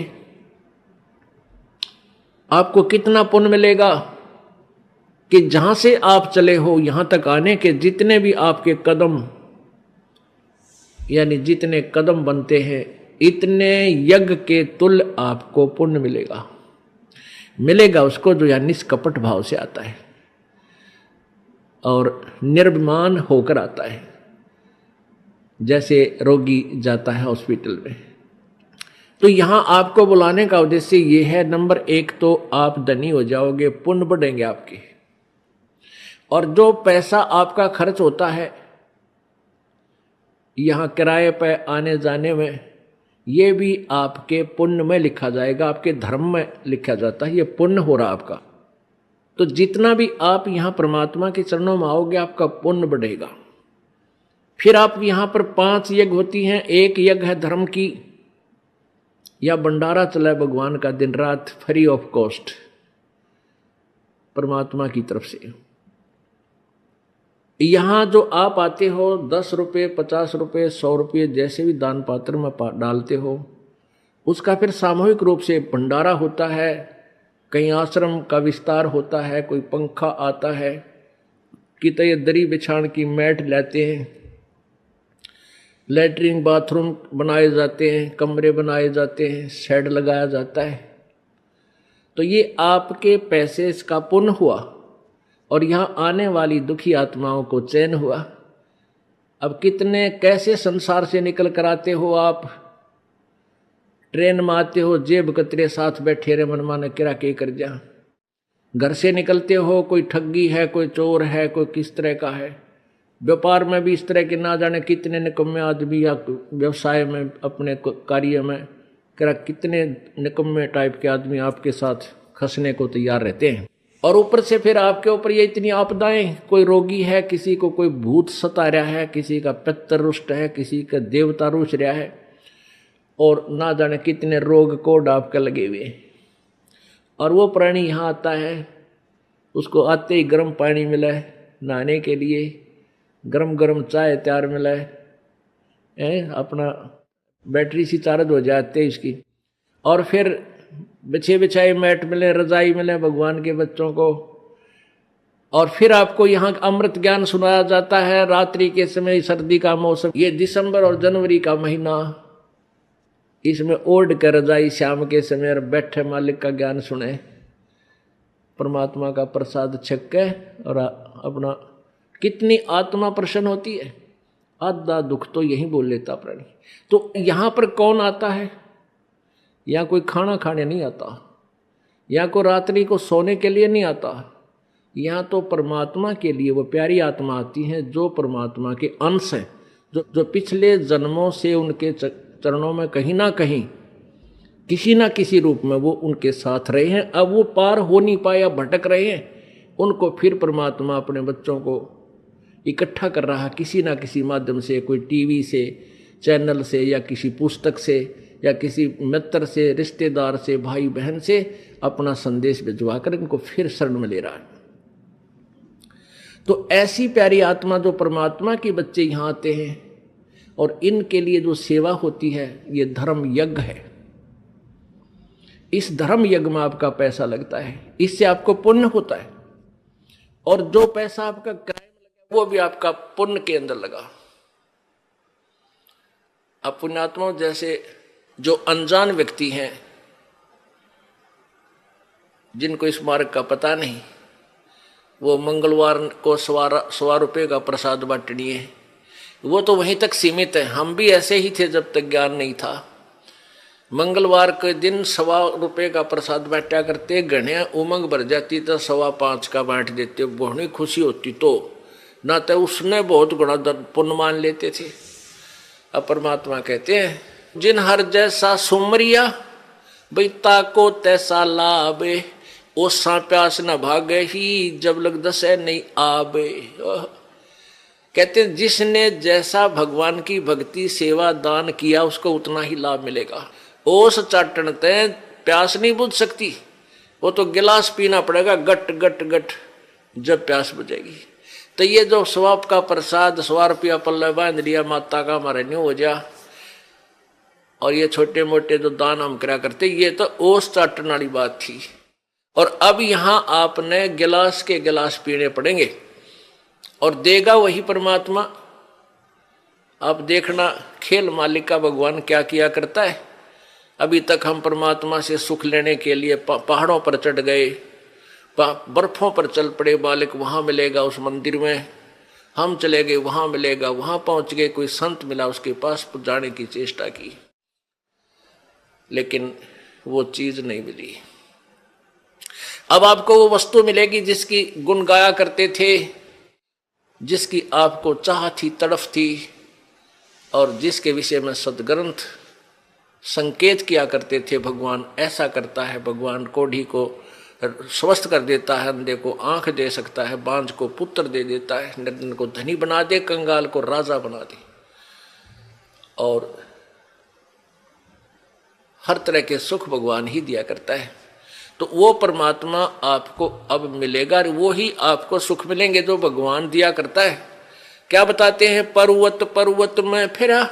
आपको कितना पुण्य मिलेगा कि जहां से आप चले हो यहां तक आने के जितने भी आपके कदम, यानी जितने कदम बनते हैं, इतने यज्ञ के तुल्य आपको पुण्य मिलेगा। मिलेगा उसको जो या निष्कपट भाव से आता है और निर्भिमान होकर आता है, जैसे रोगी जाता है हॉस्पिटल में। तो यहां आपको बुलाने का उद्देश्य ये है, नंबर 1 तो आप धनी हो जाओगे, पुण्य बढ़ेंगे आपके, और जो पैसा आपका खर्च होता है यहां किराए पे आने जाने में, ये भी आपके पुण्य में लिखा जाएगा, आपके धर्म में लिखा जाता है, ये पुण्य हो रहा आपका। तो जितना भी आप यहां परमात्मा के चरणों में आओगे, आपका पुण्य बढ़ेगा। फिर आप यहां पर 5 यज्ञ होती हैं। एक यज्ञ है धर्म की, या भंडारा चला है भगवान का दिन रात फ्री ऑफ कॉस्ट परमात्मा की तरफ से। यहां जो आप आते हो 10 रुपये, 50 रुपये, 100 रुपये जैसे भी दान पात्र में डालते हो, उसका फिर सामूहिक रूप से भंडारा होता है, कहीं आश्रम का विस्तार होता है, कोई पंखा आता है, कितने दरी बिछाण की मैट लाते हैं, लैट्रिन बाथरूम बनाए जाते हैं, कमरे बनाए जाते हैं, शेड लगाया जाता है। तो ये आपके पैसे का पुण्य हुआ और यहाँ आने वाली दुखी आत्माओं को चैन हुआ। अब कितने कैसे संसार से निकल कर आते हो आप, ट्रेन में आते हो, जेब कतरे साथ बैठे रे मन माने किरा के कर जा। घर से निकलते हो, कोई ठगी है, कोई चोर है, कोई किस तरह का है। व्यापार में भी इस तरह के ना जाने कितने निकम्मे आदमी, या व्यवसाय में अपने कार्य में किरा कितने निकम्मे टाइप के आदमी आपके साथ खसने को तैयार रहते हैं। और ऊपर से फिर आपके ऊपर ये इतनी आपदाएं, कोई रोगी है, किसी को कोई भूत सता रहा है, किसी का पितर रुष्ट है, किसी का देवता रुष रहा है, और ना जाने कितने रोग कोड आपके लगे हुए। और वो प्राणी यहाँ आता है, उसको आते ही गर्म पानी मिला है नहाने के लिए, गरम गरम चाय तैयार मिला है, अपना बैटरी सी चार्ज हो जाती है इसकी, और फिर बिछे बिछाए मैट मिले, रजाई मिले भगवान के बच्चों को। और फिर आपको यहाँ अमृत ज्ञान सुनाया जाता है रात्रि के समय, सर्दी का मौसम, ये दिसंबर और जनवरी का महीना, इसमें ओढ़ कर रजाई शाम के समय और बैठे मालिक का ज्ञान सुने, परमात्मा का प्रसाद छक के, और अपना कितनी आत्मा प्रसन्न होती है। आधा दुख तो यही बोल लेता प्राणी। तो यहाँ पर कौन आता है? या कोई खाना खाने नहीं आता, या कोई रात्रि को सोने के लिए नहीं आता, यहाँ तो परमात्मा के लिए वो प्यारी आत्मा आती है जो परमात्मा के अंश है, जो पिछले जन्मों से उनके चरणों में कहीं ना कहीं किसी ना किसी रूप में वो उनके साथ रहे हैं। अब वो पार हो नहीं पाया, भटक रहे हैं, उनको फिर परमात्मा अपने बच्चों को इकट्ठा कर रहा है किसी ना किसी माध्यम से, कोई टीवी से, चैनल से, या किसी पुस्तक से, या किसी मित्र से, रिश्तेदार से, भाई बहन से अपना संदेश भिजवा कर इनको फिर शरण में ले रहा है। तो ऐसी प्यारी आत्मा जो परमात्मा के बच्चे यहाँ आते हैं और इनके लिए जो सेवा होती है, ये धर्म यज्ञ है। इस धर्म यज्ञ में आपका पैसा लगता है, इससे आपको पुण्य होता है। और जो पैसा आपका किराए में लगा वो भी आपका पुण्य के अंदर लगा। अब पुण्यात्माओं, जैसे जो अनजान व्यक्ति हैं, जिनको इस मार्ग का पता नहीं, वो मंगलवार को 1.25 रुपये का प्रसाद बांटनी है, वो तो वहीं तक सीमित है। हम भी ऐसे ही थे जब तक ज्ञान नहीं था। मंगलवार के दिन 1.25 रुपये का प्रसाद बांटा करते, घड़ियाँ उमंग भर जाती तो 5.25 का बांट देते, बहुत खुशी होती। तो ना तो उसने बहुत गुणा पुण्य मान लेते थे। अब परमात्मा कहते हैं, जिन हर जैसा सुमरिया बैता को तैसा लाभे, ओसा प्यास न भागे ही जब लग दसे नहीं आबे। कहते हैं जिसने जैसा भगवान की भक्ति सेवा दान किया उसको उतना ही लाभ मिलेगा। ओस चाटन ते प्यास नहीं बुझ सकती, वो तो गिलास पीना पड़ेगा गट गट गट जब प्यास बुझेगी। तो ये जो स्वाप का प्रसाद 100 रुपया पल्ले बांध लिया माता का, हमारे नहीं हो जा, और ये छोटे मोटे जो दान हम करा करते, ये तो ओस चाटन वाली बात थी। और अब यहाँ आपने गिलास के गिलास पीने पड़ेंगे और देगा वही परमात्मा। अब देखना खेल मालिक का भगवान क्या किया करता है। अभी तक हम परमात्मा से सुख लेने के लिए पहाड़ों पर चढ़ गए, बर्फों पर चल पड़े, मालिक वहाँ मिलेगा उस मंदिर में, हम चले गए वहाँ मिलेगा, वहाँ पहुँच गए, कोई संत मिला उसके पास जाने की चेष्टा की, लेकिन वो चीज़ नहीं मिली। अब आपको वो वस्तु मिलेगी जिसकी गुण गाया करते थे, जिसकी आपको चाह थी, तड़फ थी, और जिसके विषय में सदग्रंथ संकेत किया करते थे। भगवान ऐसा करता है, भगवान कोढ़ी को स्वस्थ कर देता है, अंधे को आंख दे सकता है, बांझ को पुत्र दे देता है, निर्धन को धनी बना दे, कंगाल को राजा बना दे, और हर तरह के सुख भगवान ही दिया करता है। तो वो परमात्मा आपको अब मिलेगा, वो ही आपको सुख मिलेंगे जो भगवान दिया करता है। क्या बताते हैं, पर्वत पर्वत में फिरा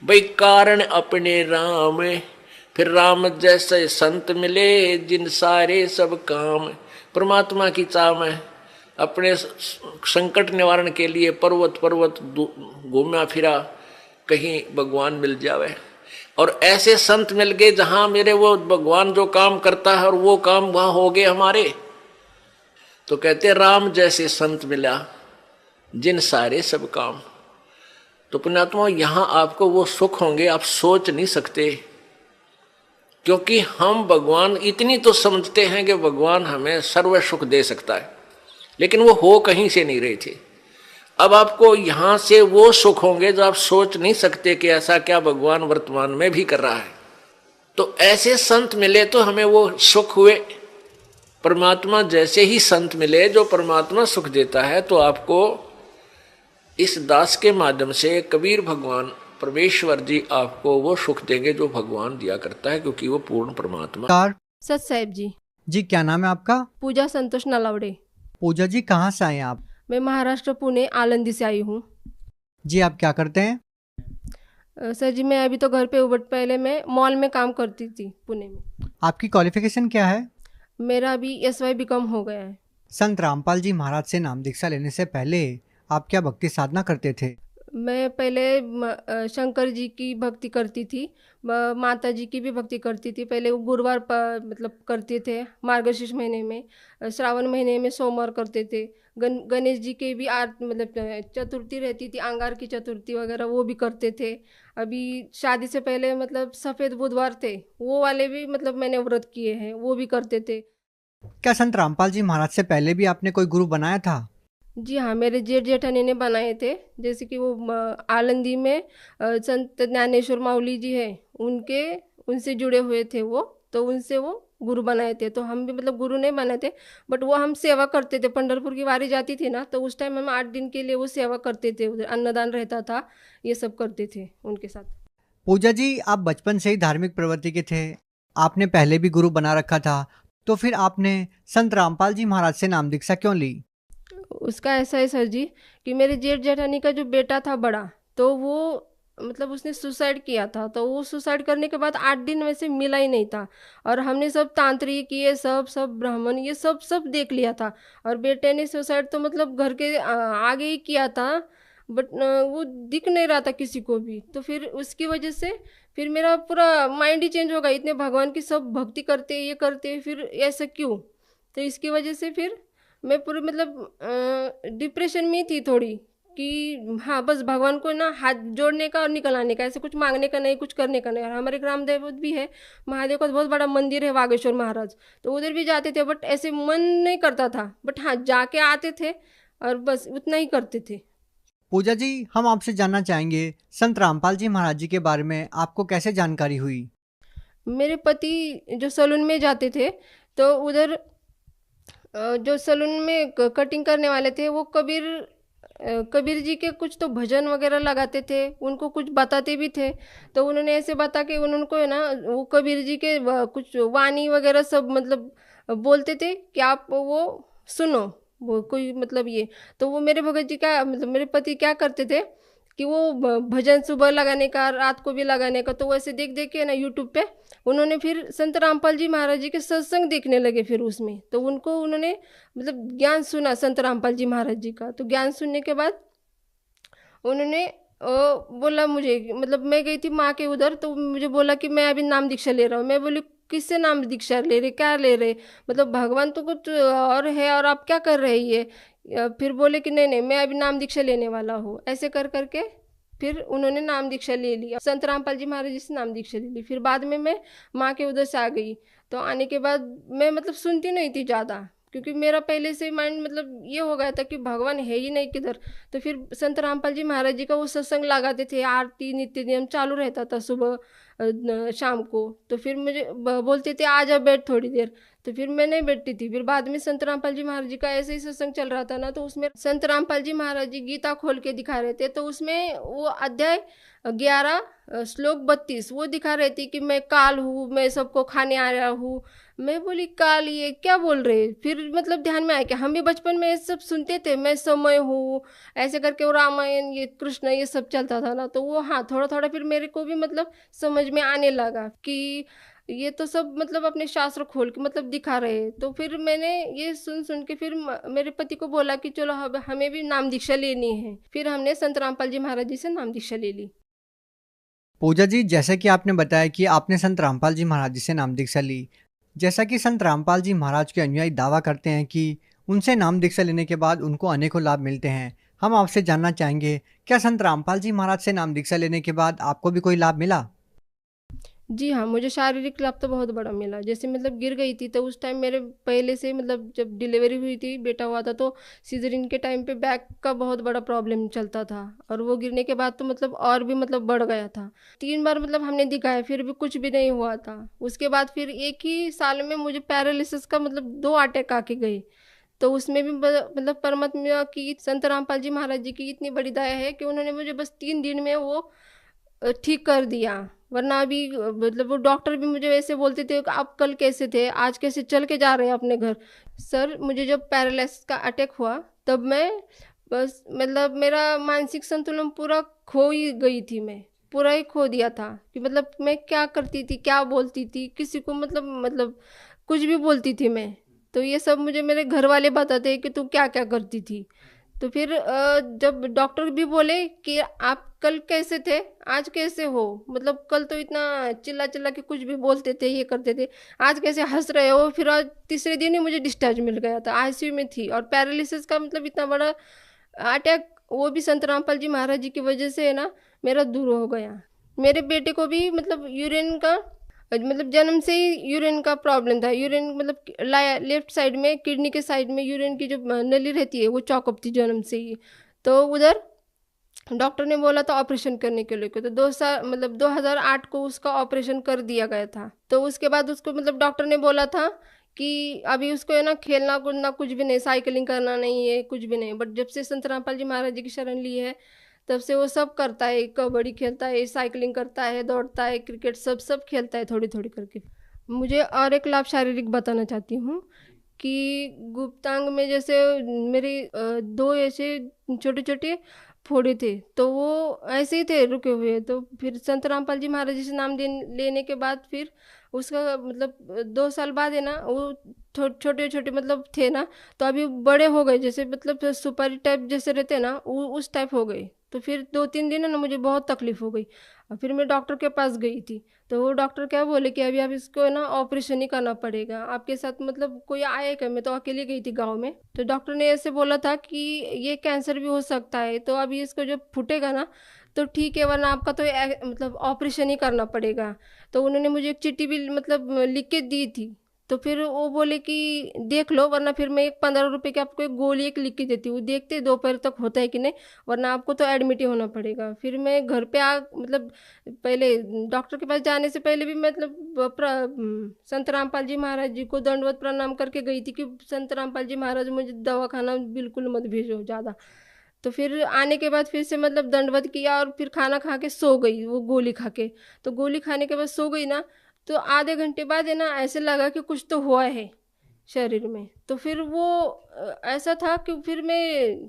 भाई कारण अपने राम, फिर राम जैसे संत मिले जिन सारे सब काम। परमात्मा की चाह में अपने संकट निवारण के लिए पर्वत पर्वत घूमा फिरा, कहीं भगवान मिल जावे। और ऐसे संत मिल गए जहां मेरे वो भगवान जो काम करता है और वो काम वहां हो गए हमारे। तो कहते राम जैसे संत मिला जिन सारे सब काम। तो पुण्यात्मा यहां आपको वो सुख होंगे आप सोच नहीं सकते, क्योंकि हम भगवान इतनी तो समझते हैं कि भगवान हमें सर्व सुख दे सकता है, लेकिन वो हो कहीं से नहीं रहे थे। अब आपको यहां से वो सुख होंगे जो आप सोच नहीं सकते कि ऐसा क्या भगवान वर्तमान में भी कर रहा है। तो ऐसे संत मिले तो हमें वो सुख हुए। परमात्मा जैसे ही संत मिले जो परमात्मा सुख देता है, तो आपको इस दास के माध्यम से कबीर भगवान परमेश्वर जी आपको वो सुख देंगे जो भगवान दिया करता है, क्योंकि वो पूर्ण परमात्मा।
सत साहिब
जी क्या नाम है आपका?
पूजा संतोष नलावड़े।
पूजा जी कहाँ से आए आप?
मैं महाराष्ट्र पुणे आलंदी से आई हूँ।
जी आप क्या करते हैं?
सर जी मैं अभी तो घर पे हूँ, बट पहले मैं मॉल में काम करती थी पुणे में।
आपकी क्वालिफिकेशन क्या है?
मेरा अभी SY BCom हो गया है।
संत रामपाल जी महाराज से नाम दीक्षा लेने से पहले आप क्या भक्ति साधना करते थे?
मैं पहले शंकर जी की भक्ति करती थी, माता जी की भी भक्ति करती थी। पहले वो गुरुवार मतलब करते थे, मार्गशीर्ष महीने में, श्रावण महीने में सोमवार करते थे। गणेश जी के भी मतलब चतुर्थी रहती थी, अंगार की चतुर्थी वगैरह वो भी करते थे। अभी शादी से पहले मतलब सफ़ेद बुधवार थे, वो वाले भी मतलब मैंने व्रत किए हैं, वो भी करते थे।
क्या संत रामपाल जी महाराज से पहले भी आपने कोई गुरु बनाया था?
जी हाँ, मेरे जेठ जेठानी ने बनाए थे। जैसे कि वो आलंदी में संत ज्ञानेश्वर माउली जी है, उनसे जुड़े हुए थे वो, तो उनसे वो गुरु बनाए थे। तो हम भी मतलब गुरु नहीं बनाए थे, बट वो हम सेवा करते थे। पंढरपुर की वारी जाती थी ना, तो उस टाइम हम 8 दिन के लिए वो सेवा करते थे, उधर अन्नदान रहता था, ये सब करते थे उनके साथ।
पूजा जी आप बचपन से ही धार्मिक प्रवृत्ति के थे, आपने पहले भी गुरु बना रखा था, तो फिर आपने संत रामपाल जी महाराज से नाम दीक्षा क्यों ली?
उसका ऐसा है सर जी कि मेरे जेठ जेठानी का जो बेटा था बड़ा, तो वो मतलब उसने सुसाइड किया था। तो वो सुसाइड करने के बाद 8 दिन वैसे मिला ही नहीं था। और हमने सब तांत्रिक ये सब सब ब्राह्मण ये सब सब देख लिया था। और बेटे ने सुसाइड तो मतलब घर के आगे ही किया था, बट वो दिख नहीं रहा था किसी को भी। तो फिर उसकी वजह से फिर मेरा पूरा माइंड ही चेंज हो गया। इतने भगवान की सब भक्ति करते ये करते, फिर ऐसा क्यों? तो इसकी वजह से फिर मैं पूरे मतलब डिप्रेशन में थी थोड़ी, कि हाँ बस भगवान को ना हाथ जोड़ने का और निकल आने का, ऐसे कुछ मांगने का नहीं, कुछ करने का नहीं। और हमारे ग्राम देवत भी है, महादेव का बहुत बड़ा मंदिर है बागेश्वर महाराज, तो उधर भी जाते थे, बट ऐसे मन नहीं करता था, बट हाँ जाके आते थे और बस उतना ही करते थे।
पूजा जी, हम आपसे जानना चाहेंगे संत रामपाल जी महाराज जी के बारे में आपको कैसे जानकारी हुई?
मेरे पति जो सैलून में जाते थे, तो उधर जो सैलून में कटिंग करने वाले थे वो कबीर जी के कुछ तो भजन वगैरह लगाते थे, उनको कुछ बताते भी थे। तो उन्होंने ऐसे बता के उनको है ना, वो कबीर जी के कुछ वाणी वगैरह सब मतलब बोलते थे कि आप वो सुनो, वो कोई मतलब ये। तो वो मेरे भगत जी का मतलब मेरे पति क्या करते थे कि वो भजन सुबह लगाने का रात को भी लगाने का, तो वैसे देख देख के ना यूट्यूब पे उन्होंने फिर संत रामपाल जी महाराज जी के सत्संग देखने लगे। फिर उसमें तो उनको उन्होंने मतलब ज्ञान सुना संत रामपाल जी महाराज जी का। तो ज्ञान सुनने के बाद उन्होंने बोला मुझे, मतलब मैं गई थी माँ के उधर, तो मुझे बोला कि मैं अभी नाम दीक्षा ले रहा हूँ। मैं बोली किससे नाम दीक्षा ले रहे, क्या ले रहे? मतलब भगवान तो कुछ और है और आप क्या कर रहे ये? फिर बोले कि नहीं नहीं मैं अभी नाम दीक्षा लेने वाला हूँ। ऐसे कर करके फिर उन्होंने नाम दीक्षा ले लिया, संत रामपाल जी महाराज जी से नाम दीक्षा ले ली। फिर बाद में मैं माँ के उधर से आ गई। तो आने के बाद मैं मतलब सुनती नहीं थी ज़्यादा, क्योंकि मेरा पहले से माइंड मतलब ये हो गया था कि भगवान है ही नहीं किधर। तो फिर संत रामपाल जी महाराज जी का वो सत्संग लगाते थे, आरती नित्य नियम चालू रहता था सुबह शाम को। तो फिर मुझे बोलते थे आ जा बैठ थोड़ी देर। तो फिर मैं नहीं बैठती थी। फिर बाद में संत रामपाल जी महाराज जी का ऐसे ही सत्संग चल रहा था ना, तो उसमें संत रामपाल जी महाराज जी गीता खोल के दिखा रहे थे। तो उसमें वो अध्याय 11 श्लोक 32 वो दिखा रहे थे कि मैं काल हूँ, मैं सबको खाने आ रहा हूँ। मैं बोली काल, ये क्या बोल रहे? फिर मतलब ध्यान में आया कि हम भी बचपन में ये सब सुनते थे, मैं समय हूँ ऐसे करके, वो रामायण ये कृष्ण ये सब चलता था ना। तो वो हाँ थोड़ा थोड़ा फिर मेरे को भी मतलब समझ में आने लगा कि ये तो सब मतलब अपने शास्त्र खोल के मतलब दिखा रहे हैं। तो फिर मैंने ये सुन सुन के फिर मेरे पति को बोला कि चलो अब हमें भी नाम दीक्षा लेनी है। फिर हमने संत रामपाल जी महाराज जी से नाम दीक्षा ले ली।
पूजा जी, जैसे कि आपने बताया कि आपने संत रामपाल जी महाराज जी से नाम दीक्षा ली, जैसा कि संत रामपाल जी महाराज के अनुयायी दावा करते हैं कि उनसे नाम दीक्षा लेने के बाद उनको अनेकों लाभ मिलते हैं, हम आपसे जानना चाहेंगे क्या संत रामपाल जी महाराज से नाम दीक्षा लेने के बाद आपको भी कोई लाभ मिला?
जी हाँ, मुझे शारीरिक लाभ तो बहुत बड़ा मिला। जैसे मतलब गिर गई थी, तो उस टाइम मेरे पहले से मतलब जब डिलीवरी हुई थी, बेटा हुआ था, तो सीजरिन के टाइम पे बैक का बहुत बड़ा प्रॉब्लम चलता था। और वो गिरने के बाद तो मतलब और भी मतलब बढ़ गया था। 3 बार मतलब हमने दिखाया, फिर भी कुछ भी नहीं हुआ था। उसके बाद फिर एक ही साल में मुझे पैरालिसिस का मतलब 2 अटैक आके गए। तो उसमें भी मतलब परमात्मा की, संत रामपाल जी महाराज जी की इतनी बड़ी दया है कि उन्होंने मुझे बस 3 दिन में वो ठीक कर दिया। वरना अभी मतलब वो डॉक्टर भी मुझे वैसे बोलते थे कि आप कल कैसे थे, आज कैसे चल के जा रहे हैं अपने घर। सर मुझे जब पैरालिसिस का अटैक हुआ, तब मैं बस मतलब मेरा मानसिक संतुलन पूरा खो ही गई थी। मैं पूरा ही खो दिया था कि मतलब मैं क्या करती थी, क्या बोलती थी, किसी को मतलब कुछ भी बोलती थी मैं। तो ये सब मुझे मेरे घर वाले बताते हैं कि तू क्या क्या करती थी। तो फिर जब डॉक्टर भी बोले कि आप कल कैसे थे, आज कैसे हो, मतलब कल तो इतना चिल्ला चिल्ला के कुछ भी बोलते थे, ये करते थे, आज कैसे हंस रहे हो। फिर आज तीसरे दिन ही मुझे डिस्चार्ज मिल गया था, आईसीयू में थी। और पैरालिसिस का मतलब इतना बड़ा अटैक, वो भी संत रामपाल जी महाराज जी की वजह से है ना, मेरा दूर हो गया। मेरे बेटे को भी मतलब यूरिन का मतलब जन्म से ही यूरिन का प्रॉब्लम था। यूरिन मतलब लेफ्ट साइड में, किडनी के साइड में यूरिन की जो नली रहती है वो चौकअप थी जन्म से ही। तो उधर डॉक्टर ने बोला था ऑपरेशन करने के लिए, तो 2 साल मतलब 2008 को उसका ऑपरेशन कर दिया गया था। तो उसके बाद उसको मतलब डॉक्टर ने बोला था कि अभी उसको है ना खेलना कूदना कुछ भी नहीं, साइकिलिंग करना नहीं है, कुछ भी नहीं। बट जब से संत रामपाल जी महाराज जी की शरण ली है, तब से वो सब करता है, कबड्डी खेलता है, साइकिलिंग करता है, दौड़ता है, क्रिकेट सब सब खेलता है थोड़ी थोड़ी करके। मुझे और एक लाभ शारीरिक बताना चाहती हूँ कि गुप्तांग में जैसे मेरी दो ऐसे छोटे छोटे फोड़े थे, तो वो ऐसे ही थे रुके हुए। तो फिर संत रामपाल जी महाराज जी से नाम लेने के बाद फिर उसका मतलब 2 साल बाद है ना, वो छोटे छोटे मतलब थे ना, तो अभी बड़े हो गए, जैसे मतलब सुपारी टाइप जैसे रहते हैं ना, वो उस टाइप हो गए। तो फिर 2-3 दिन है ना मुझे बहुत तकलीफ हो गई। और फिर मैं डॉक्टर के पास गई थी, तो वो डॉक्टर क्या बोले कि अभी आप इसको ना ऑपरेशन ही करना पड़ेगा, आपके साथ मतलब कोई आए क्या? मैं तो अकेले गई थी गांव में। तो डॉक्टर ने ऐसे बोला था कि ये कैंसर भी हो सकता है, तो अभी इसको जब फूटेगा ना तो ठीक है, वरना आपका तो मतलब ऑपरेशन ही करना पड़ेगा। तो उन्होंने मुझे एक चिट्ठी भी मतलब लिख के दी थी। तो फिर वो बोले कि देख लो, वरना फिर मैं एक 15 रुपए की आपको एक गोली एक लिख के देती हूँ, देखते दोपहर तक होता है कि नहीं, वरना आपको तो एडमिट ही होना पड़ेगा। फिर मैं घर पे आ मतलब पहले डॉक्टर के पास जाने से पहले भी मतलब संत रामपाल जी महाराज जी को दंडवत प्रणाम करके गई थी कि संत रामपाल जी महाराज मुझे दवाखाना बिल्कुल मत भेजो ज़्यादा। तो फिर आने के बाद फिर से मतलब दंडवत किया और फिर खाना खा के सो गई वो गोली खा के। तो गोली खाने के बाद सो गई ना, तो आधे घंटे बाद है ना ऐसे लगा कि कुछ तो हुआ है शरीर में। तो फिर वो ऐसा था कि फिर मैं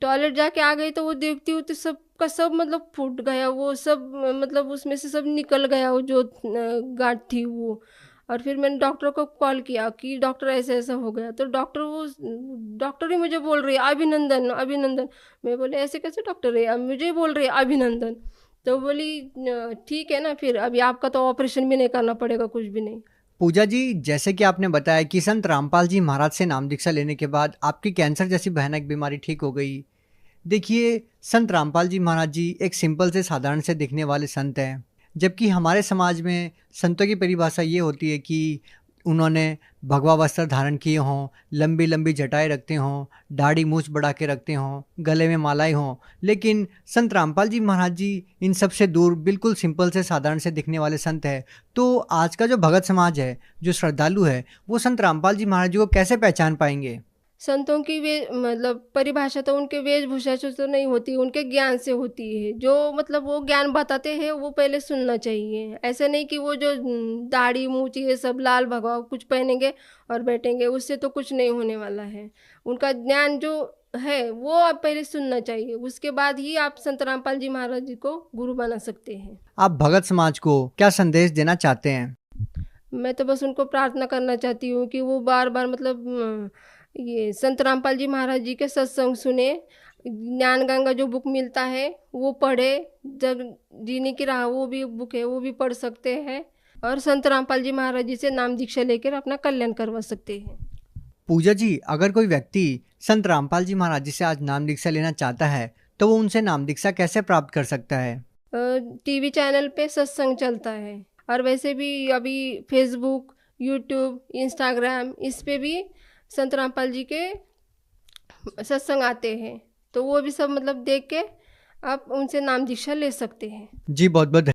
टॉयलेट जाके आ गई, तो वो देखती हूँ तो सब का सब मतलब फूट गया, वो सब मतलब उसमें से सब निकल गया, वो जो गांठ थी वो। और फिर मैंने डॉक्टर को कॉल किया कि डॉक्टर ऐसा ऐसा हो गया। तो डॉक्टर ही मुझे बोल रही है अभिनंदन अभिनंदन। मैं बोले ऐसे कैसे डॉक्टर है, अब मुझे बोल रही है अभिनंदन। तो बोली ठीक है ना, फिर अभी आपका तो ऑपरेशन भी नहीं करना पड़ेगा, कुछ भी नहीं।
पूजा जी, जैसे कि आपने बताया कि संत रामपाल जी महाराज से नाम दीक्षा लेने के बाद आपकी कैंसर जैसी भयानक बीमारी ठीक हो गई। देखिए, संत रामपाल जी महाराज जी एक सिंपल से साधारण से दिखने वाले संत हैं, जबकि हमारे समाज में संतों की परिभाषा ये होती है कि उन्होंने भगवा वस्त्र धारण किए हों, लंबी लंबी जटाएं रखते हों, दाढ़ी मूछ बढ़ा के रखते हों, गले में मालाएं हों। लेकिन संत रामपाल जी महाराज जी इन सब से दूर बिल्कुल सिंपल से साधारण से दिखने वाले संत है। तो आज का जो भगत समाज है, जो श्रद्धालु है, वो संत रामपाल जी महाराज जी को कैसे पहचान पाएंगे?
संतों की वे मतलब परिभाषा तो उनके वेशभूषा से तो नहीं होती, उनके ज्ञान से होती है। जो मतलब वो ज्ञान बताते हैं वो पहले सुनना चाहिए। ऐसे नहीं कि वो जो दाढ़ी मूछ ये सब लाल भगवा कुछ पहनेंगे और बैठेंगे, उससे तो कुछ नहीं होने वाला है। उनका ज्ञान जो है वो आप पहले सुनना चाहिए, उसके बाद ही आप संत रामपाल जी महाराज जी को गुरु बना सकते हैं।
आप भगत समाज को क्या संदेश देना चाहते हैं?
मैं तो बस उनको प्रार्थना करना चाहती हूँ कि वो बार बार मतलब ये संत रामपाल जी महाराज जी के सत्संग सुने, ज्ञान गंगा जो बुक मिलता है वो पढ़े, जग जीने की राह वो भी बुक है वो भी पढ़ सकते हैं, और संत रामपाल जी महाराज जी से नाम दीक्षा लेकर अपना कल्याण करवा सकते हैं।
पूजा जी, अगर कोई व्यक्ति संत रामपाल जी महाराज जी से आज नाम दीक्षा लेना चाहता है, तो वो उनसे नाम दीक्षा कैसे प्राप्त कर सकता है?
टीवी चैनल पे सत्संग चलता है, और वैसे भी अभी फेसबुक, यूट्यूब, इंस्टाग्राम इस पे भी संत रामपाल जी के सत्संग आते हैं, तो वो भी सब मतलब देख के आप उनसे नाम दीक्षा ले सकते हैं।
जी, बहुत बहुत